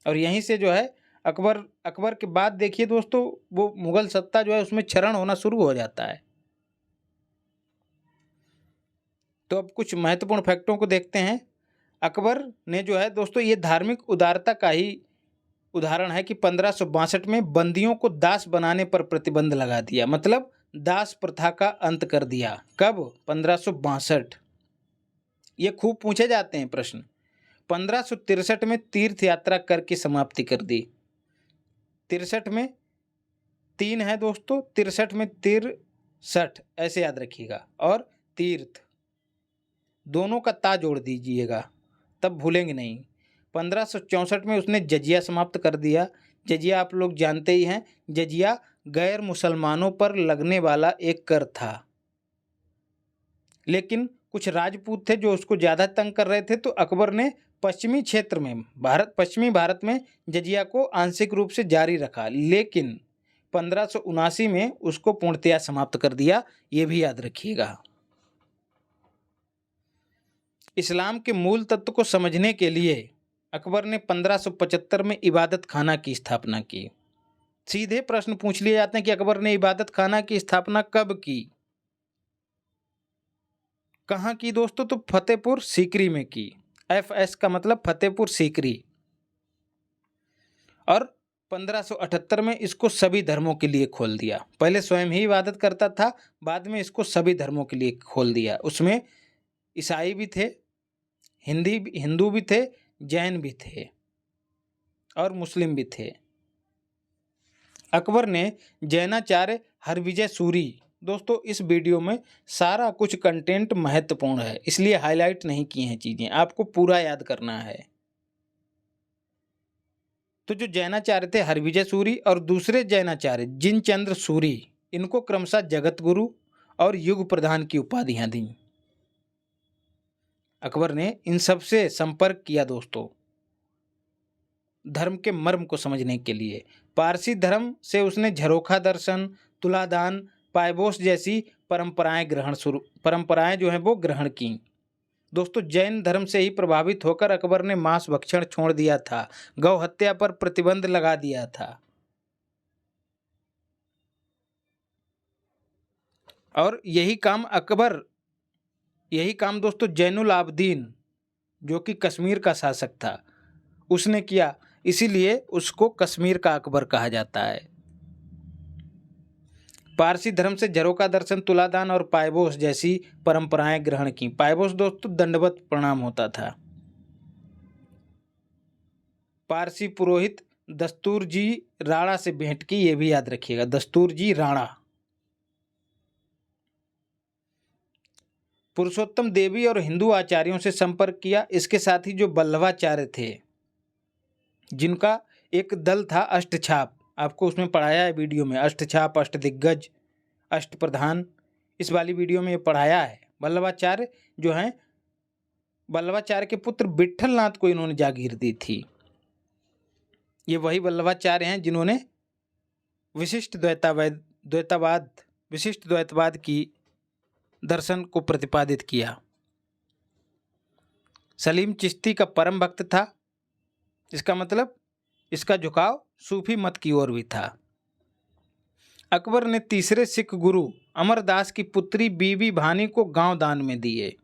और यहीं से जो है अकबर के बाद देखिए दोस्तों वो मुगल सत्ता जो है उसमें क्षरण होना शुरू हो जाता है। तो अब कुछ महत्वपूर्ण फैक्टों को देखते हैं। अकबर ने जो है दोस्तों ये धार्मिक उदारता का ही उदाहरण है कि 1562 में बंदियों को दास बनाने पर प्रतिबंध लगा दिया, मतलब दास प्रथा का अंत कर दिया। कब? 1562। ये खूब पूछे जाते हैं प्रश्न। 1563 में तीर्थ यात्रा करके समाप्ति कर दी। 63 में 3 है दोस्तों, 63 में 63 ऐसे याद रखिएगा, और तीर्थ दोनों का ता जोड़ दीजिएगा, तब भूलेंगे नहीं। 1564 में उसने जजिया समाप्त कर दिया। जजिया आप लोग जानते ही हैं, जजिया गैर मुसलमानों पर लगने वाला एक कर था, लेकिन कुछ राजपूत थे जो उसको ज़्यादा तंग कर रहे थे, तो अकबर ने पश्चिमी क्षेत्र में पश्चिमी भारत में जजिया को आंशिक रूप से जारी रखा, लेकिन 1579 में उसको पूर्णतया समाप्त कर दिया। ये भी याद रखिएगा। इस्लाम के मूल तत्व को समझने के लिए अकबर ने 1575 में इबादत खाना की स्थापना की। सीधे प्रश्न पूछ लिए जाते हैं कि अकबर ने इबादत खाना की स्थापना कब की, कहाँ की दोस्तों? तो फतेहपुर सीकरी में की। FS का मतलब फतेहपुर सीकरी। और 1578 में इसको सभी धर्मों के लिए खोल दिया। पहले स्वयं ही इबादत करता था, बाद में इसको सभी धर्मों के लिए खोल दिया। उसमें ईसाई भी थे, हिंदू भी थे, जैन भी थे और मुस्लिम भी थे। अकबर ने जैनाचार्य हरविजय सूरी, दोस्तों इस वीडियो में सारा कुछ कंटेंट महत्वपूर्ण है, इसलिए हाईलाइट नहीं की हैं चीज़ें, आपको पूरा याद करना है। तो जो जैनाचार्य थे हरविजय सूरी और दूसरे जैनाचार्य जिनचंद्र सूरी, इनको क्रमशः जगत गुरु और युग प्रधान की उपाधियां दी। अकबर ने इन सब से संपर्क किया दोस्तों, धर्म के मर्म को समझने के लिए। पारसी धर्म से उसने झरोखा दर्शन, तुलादान, पायबोस जैसी परंपराएं जो हैं वो ग्रहण की। दोस्तों जैन धर्म से ही प्रभावित होकर अकबर ने मांस भक्षण छोड़ दिया था, गौ हत्या पर प्रतिबंध लगा दिया था और यही काम दोस्तों जैनुल आबदीन, जो कि कश्मीर का शासक था, उसने किया, इसीलिए उसको कश्मीर का अकबर कहा जाता है। पारसी धर्म से झरोका दर्शन, तुलादान और पायबोस जैसी परंपराएं ग्रहण की। पायबोस दोस्तों दंडवत प्रणाम होता था। पारसी पुरोहित दस्तूर जी राणा से भेंट की, ये भी याद रखिएगा, दस्तूर जी राणा। पुरुषोत्तम देवी और हिंदू आचार्यों से संपर्क किया। इसके साथ ही जो वल्लभाचार्य थे, जिनका एक दल था अष्टछाप, आपको उसमें पढ़ाया है वीडियो में, अष्टछाप, अष्टदिग्गज, अष्टप्रधान, इस वाली वीडियो में ये पढ़ाया है। वल्लभाचार्य जो हैं, वल्लभाचार्य के पुत्र विट्ठलनाथ को इन्होंने जागीर दी थी। ये वही वल्लभाचार्य हैं जिन्होंने विशिष्ट द्वैतवाद की दर्शन को प्रतिपादित किया। सलीम चिश्ती का परम भक्त था, इसका मतलब इसका झुकाव सूफी मत की ओर भी था। अकबर ने तीसरे सिख गुरु अमरदास की पुत्री बीबी भानी को गांव दान में दिए।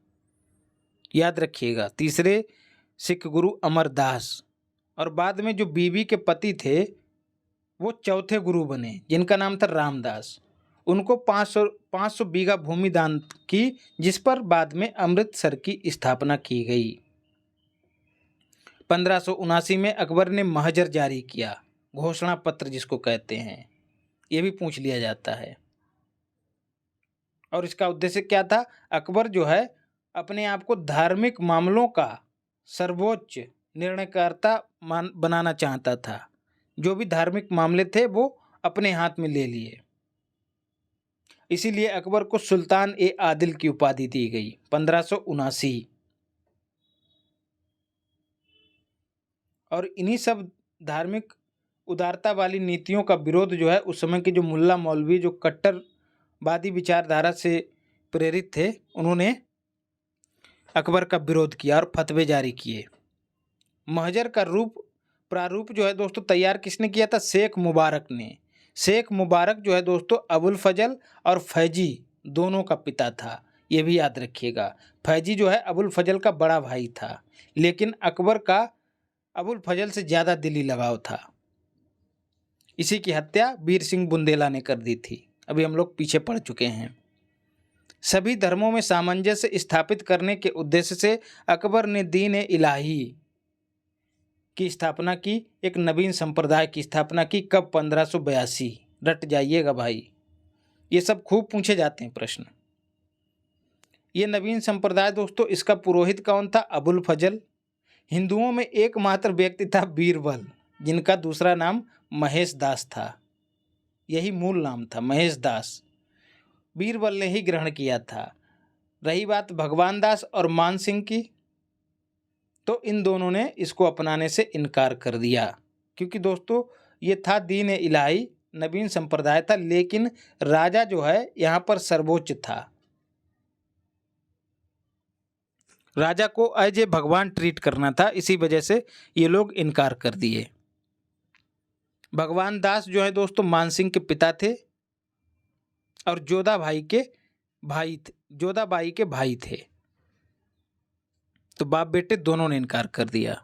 याद रखिएगा, तीसरे सिख गुरु अमरदास, और बाद में जो बीबी के पति थे वो चौथे गुरु बने, जिनका नाम था रामदास। उनको 500 बीघा भूमि दान की, जिस पर बाद में अमृतसर की स्थापना की गई। 1579 में अकबर ने महजर जारी किया, घोषणा पत्र जिसको कहते हैं, ये भी पूछ लिया जाता है। और इसका उद्देश्य क्या था? अकबर जो है अपने आप को धार्मिक मामलों का सर्वोच्च निर्णयकर्ता बनाना चाहता था। जो भी धार्मिक मामले थे वो अपने हाथ में ले लिए, इसीलिए अकबर को सुल्तान ए आदिल की उपाधि दी गई 1579। और इन्हीं सब धार्मिक उदारता वाली नीतियों का विरोध जो है, उस समय के जो मुल्ला मौलवी जो कट्टरवादी विचारधारा से प्रेरित थे, उन्होंने अकबर का विरोध किया और फतवे जारी किए। महजर का प्रारूप जो है दोस्तों तैयार किसने किया था? शेख मुबारक ने। शेख मुबारक जो है दोस्तों अबुल फजल और फैजी दोनों का पिता था, ये भी याद रखिएगा। फैजी जो है अबुल फजल का बड़ा भाई था, लेकिन अकबर का अबुल फजल से ज़्यादा दिली लगाव था। इसी की हत्या वीर सिंह बुंदेला ने कर दी थी, अभी हम लोग पीछे पड़ चुके हैं। सभी धर्मों में सामंजस्य स्थापित करने के उद्देश्य से अकबर ने दीन इलाही की स्थापना की, एक नवीन संप्रदाय की स्थापना की। कब? 1582। रट जाइएगा भाई, ये सब खूब पूछे जाते हैं प्रश्न। ये नवीन संप्रदाय दोस्तों, इसका पुरोहित कौन था? अबुल फजल। हिंदुओं में एकमात्र व्यक्ति था बीरबल, जिनका दूसरा नाम महेश दास था, यही मूल नाम था, महेश दास। बीरबल ने ही ग्रहण किया था। रही बात भगवान दास और मान सिंह की, तो इन दोनों ने इसको अपनाने से इनकार कर दिया, क्योंकि दोस्तों ये था दीन इलाही, नवीन संप्रदाय था, लेकिन राजा जो है यहाँ पर सर्वोच्च था। राजा को एज ए भगवान ट्रीट करना था, इसी वजह से ये लोग इनकार कर दिए। भगवान दास जो है दोस्तों मानसिंह के पिता थे और जोधाबाई के भाई थे, तो बाप बेटे दोनों ने इनकार कर दिया।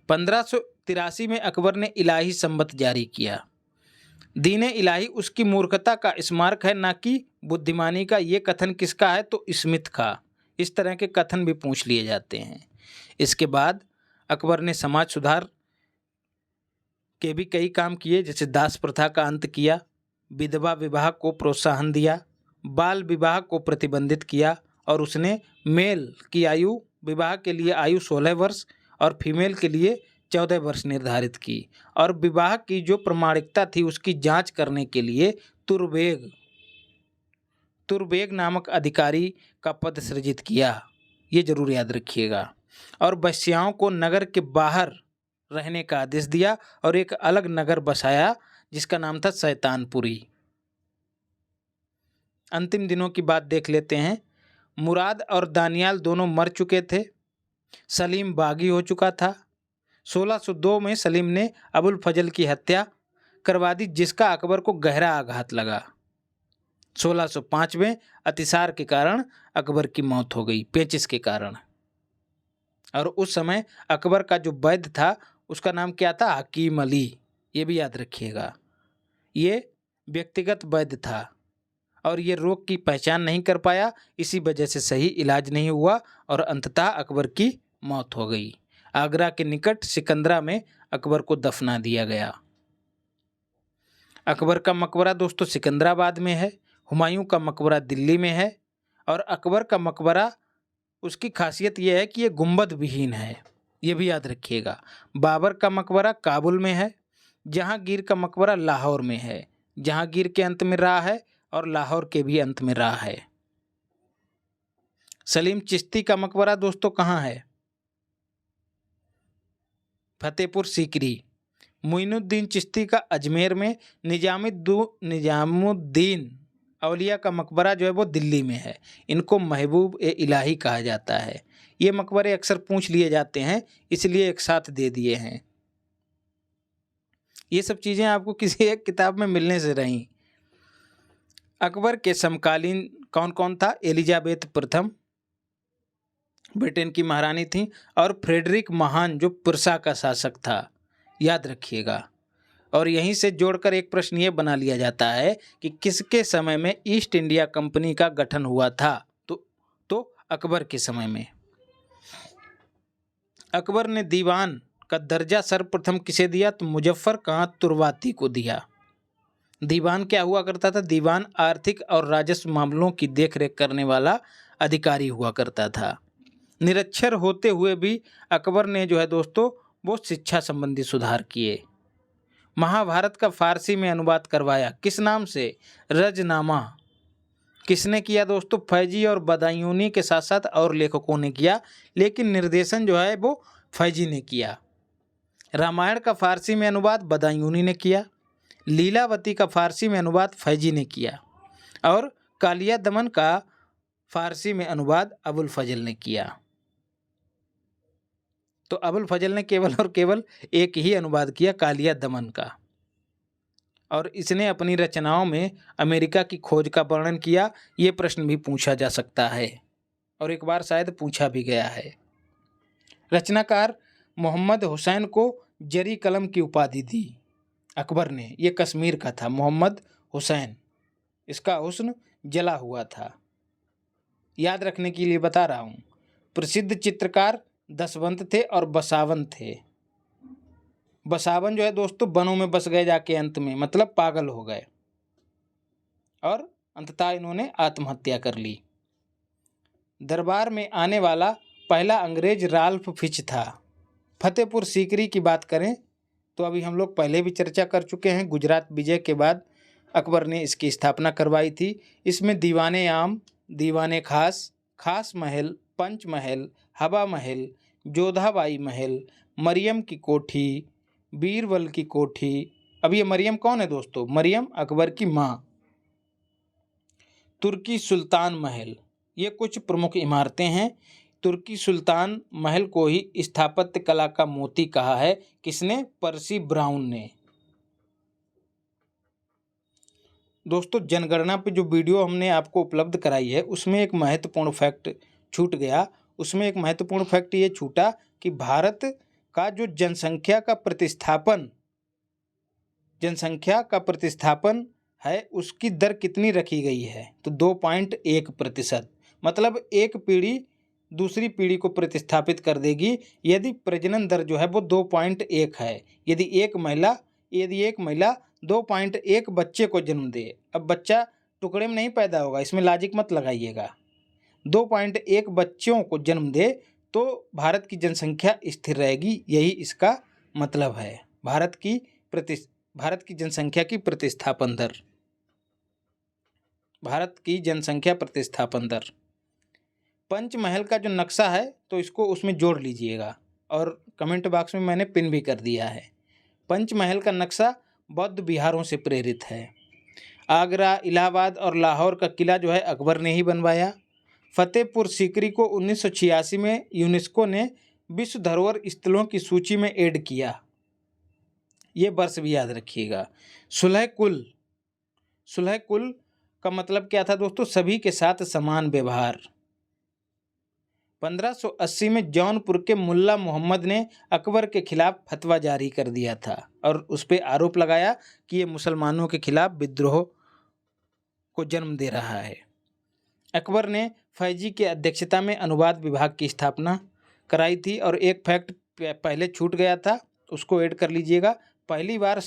1583 में अकबर ने इलाही संबत जारी किया। दीन इलाही उसकी मूर्खता का स्मारक है, ना कि बुद्धिमानी का। ये कथन किसका है? तो स्मिथ का। इस तरह के कथन भी पूछ लिए जाते हैं। इसके बाद अकबर ने समाज सुधार के भी कई काम किए, जैसे दास प्रथा का अंत किया, विधवा विवाह को प्रोत्साहन दिया, बाल विवाह को प्रतिबंधित किया, और उसने मेल की आयु विवाह के लिए आयु 16 वर्ष और फीमेल के लिए 14 वर्ष निर्धारित की, और विवाह की जो प्रमाणिकता थी उसकी जांच करने के लिए तुर्बेग नामक अधिकारी का पद सृजित किया। ये जरूर याद रखिएगा। और वैश्याओं को नगर के बाहर रहने का आदेश दिया और एक अलग नगर बसाया जिसका नाम था शैतानपुरी। अंतिम दिनों की बात देख लेते हैं। मुराद और दानियाल दोनों मर चुके थे। सलीम बागी हो चुका था। 1602 में सलीम ने अबुल फजल की हत्या करवा दी, जिसका अकबर को गहरा आघात लगा। 1605 में अतिसार के कारण अकबर की मौत हो गई, पेचिश के कारण। और उस समय अकबर का जो वैद्य था उसका नाम क्या था? हकीम अली। ये भी याद रखिएगा। ये व्यक्तिगत वैद्य था और ये रोग की पहचान नहीं कर पाया, इसी वजह से सही इलाज नहीं हुआ और अंततः अकबर की मौत हो गई। आगरा के निकट सिकंदरा में अकबर को दफना दिया गया। अकबर का मकबरा दोस्तों सिकंदराबाद में है। हुमायूं का मकबरा दिल्ली में है। और अकबर का मकबरा, उसकी खासियत यह है कि ये गुंबद विहीन है, ये भी याद रखिएगा। बाबर का मकबरा काबुल में है। जहांगीर का मकबरा लाहौर में है। जहांगीर के अंत में राह है और लाहौर के भी अंत में राह है। सलीम चिश्ती का मकबरा दोस्तों कहाँ है? फतेहपुर सीकरी। मोइनुद्दीन चिश्ती का अजमेर में। निजामुद्दीन औलिया का मकबरा जो है वो दिल्ली में है। इनको महबूब ए इलाही कहा जाता है। ये मकबरे अक्सर पूछ लिए जाते हैं, इसलिए एक साथ दे दिए हैं। ये सब चीज़ें आपको किसी एक किताब में मिलने से रहीं। अकबर के समकालीन कौन कौन था? एलिजाबेथ प्रथम ब्रिटेन की महारानी थी, और फ्रेडरिक महान जो पुरसा का शासक था, याद रखिएगा। और यहीं से जोड़कर एक प्रश्न ये बना लिया जाता है कि किसके समय में ईस्ट इंडिया कंपनी का गठन हुआ था? तो अकबर के समय में। अकबर ने दीवान का दर्जा सर्वप्रथम किसे दिया? तो मुजफ्फर खां तुर्वाती को दिया। दीवान क्या हुआ करता था? दीवान आर्थिक और राजस्व मामलों की देखरेख करने वाला अधिकारी हुआ करता था। निरक्षर होते हुए भी अकबर ने जो है दोस्तों वो शिक्षा संबंधी सुधार किए। महाभारत का फारसी में अनुवाद करवाया, किस नाम से? रजनामा। किसने किया दोस्तों? फैजी और बदायूनी के साथ साथ और लेखकों ने किया, लेकिन निर्देशन जो है वो फैजी ने किया। रामायण का फारसी में अनुवाद बदायूनी ने किया। लीलावती का फारसी में अनुवाद फैजी ने किया। और कालिया दमन का फारसी में अनुवाद अबुल फजल ने किया। तो अबुल फजल ने केवल और केवल एक ही अनुवाद किया, कालिया दमन का। और इसने अपनी रचनाओं में अमेरिका की खोज का वर्णन किया। ये प्रश्न भी पूछा जा सकता है और एक बार शायद पूछा भी गया है। रचनाकार मोहम्मद हुसैन को जरी कलम की उपाधि दी अकबर ने। ये कश्मीर का था मोहम्मद हुसैन, इसका हुस्न जला हुआ था। याद रखने के लिए बता रहा हूँ। प्रसिद्ध चित्रकार दशवंत थे और बसावन थे। बसावन जो है दोस्तों वनों में बस गए जाके, अंत में मतलब पागल हो गए और अंततः इन्होंने आत्महत्या कर ली। दरबार में आने वाला पहला अंग्रेज राल्फ फिच था। फतेहपुर सीकरी की बात करें तो अभी हम लोग पहले भी चर्चा कर चुके हैं। गुजरात विजय के बाद अकबर ने इसकी स्थापना करवाई थी। इसमें दीवाने आम, दीवाने खास, खास महल, पंच महल, हवा महल, जोधाबाई महल, मरियम की कोठी, बीरबल की कोठी। अब ये मरियम कौन है दोस्तों? मरियम अकबर की माँ। तुर्की सुल्तान महल, ये कुछ प्रमुख इमारतें हैं। तुर्की सुल्तान महल को ही स्थापत्य कला का मोती कहा है। किसने? पर्सी ब्राउन ने। दोस्तों जनगणना पे जो वीडियो हमने आपको उपलब्ध कराई है उसमें एक महत्वपूर्ण फैक्ट छूट गया। उसमें एक महत्वपूर्ण फैक्ट ये छूटा कि भारत का जो जनसंख्या का प्रतिस्थापन है उसकी दर कितनी रखी गई है? तो 2.1%। मतलब एक पीढ़ी दूसरी पीढ़ी को प्रतिस्थापित कर देगी यदि प्रजनन दर जो है वो 2.1 है। यदि एक महिला यदि एक महिला 2.1 बच्चे को जन्म दे, अब बच्चा टुकड़े में नहीं पैदा होगा, इसमें लॉजिक मत लगाइएगा, 2.1 बच्चों को जन्म दे तो भारत की जनसंख्या स्थिर रहेगी, यही इसका मतलब है। भारत की जनसंख्या की प्रतिस्थापन दर, भारत की जनसंख्या प्रतिस्थापन दर। पंचमहल का जो नक्शा है तो इसको उसमें जोड़ लीजिएगा, और कमेंट बॉक्स में मैंने पिन भी कर दिया है। पंचमहल का नक्शा बौद्ध विहारों से प्रेरित है। आगरा, इलाहाबाद और लाहौर का किला जो है अकबर ने ही बनवाया। फतेहपुर सीकरी को 1986 में यूनेस्को ने विश्व धरोहर स्थलों की सूची में ऐड किया, ये वर्ष भी याद रखिएगा। सुलह कुल का मतलब क्या था दोस्तों? सभी के साथ समान व्यवहार। 1580 में जौनपुर के मुल्ला मोहम्मद ने अकबर के खिलाफ फतवा जारी कर दिया था और उस पर आरोप लगाया कि ये मुसलमानों के खिलाफ विद्रोह को जन्म दे रहा है। अकबर ने फैजी की अध्यक्षता में अनुवाद विभाग की स्थापना कराई थी। और एक फैक्ट पहले छूट गया था, उसको ऐड कर लीजिएगा। पहली बार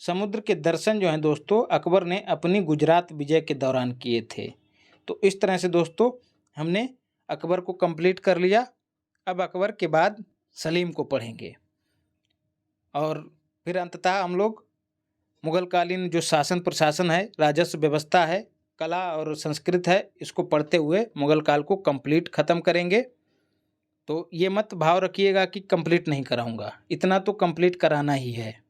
समुद्र के दर्शन जो हैं दोस्तों अकबर ने अपनी गुजरात विजय के दौरान किए थे। तो इस तरह से दोस्तों हमने अकबर को कंप्लीट कर लिया। अब अकबर के बाद सलीम को पढ़ेंगे और फिर अंततः हम लोग मुगलकालीन जो शासन प्रशासन है, राजस्व व्यवस्था है, कला और संस्कृत है, इसको पढ़ते हुए मुगल काल को कंप्लीट ख़त्म करेंगे। तो ये मत भाव रखिएगा कि कंप्लीट नहीं कराऊंगा, इतना तो कंप्लीट कराना ही है।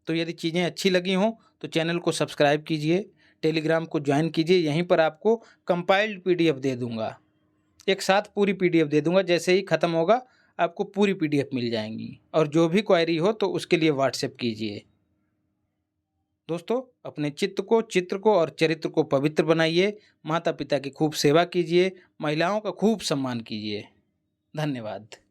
तो यदि चीज़ें अच्छी लगी हों तो चैनल को सब्सक्राइब कीजिए, टेलीग्राम को ज्वाइन कीजिए, यहीं पर आपको कंपाइल्ड PDF दे दूंगा, एक साथ पूरी PDF दे दूंगा। जैसे ही ख़त्म होगा आपको पूरी PDF मिल जाएंगी। और जो भी क्वेरी हो तो उसके लिए व्हाट्सएप कीजिए। दोस्तों अपने चित्र को और चरित्र को पवित्र बनाइए, माता पिता की खूब सेवा कीजिए, महिलाओं का खूब सम्मान कीजिए। धन्यवाद।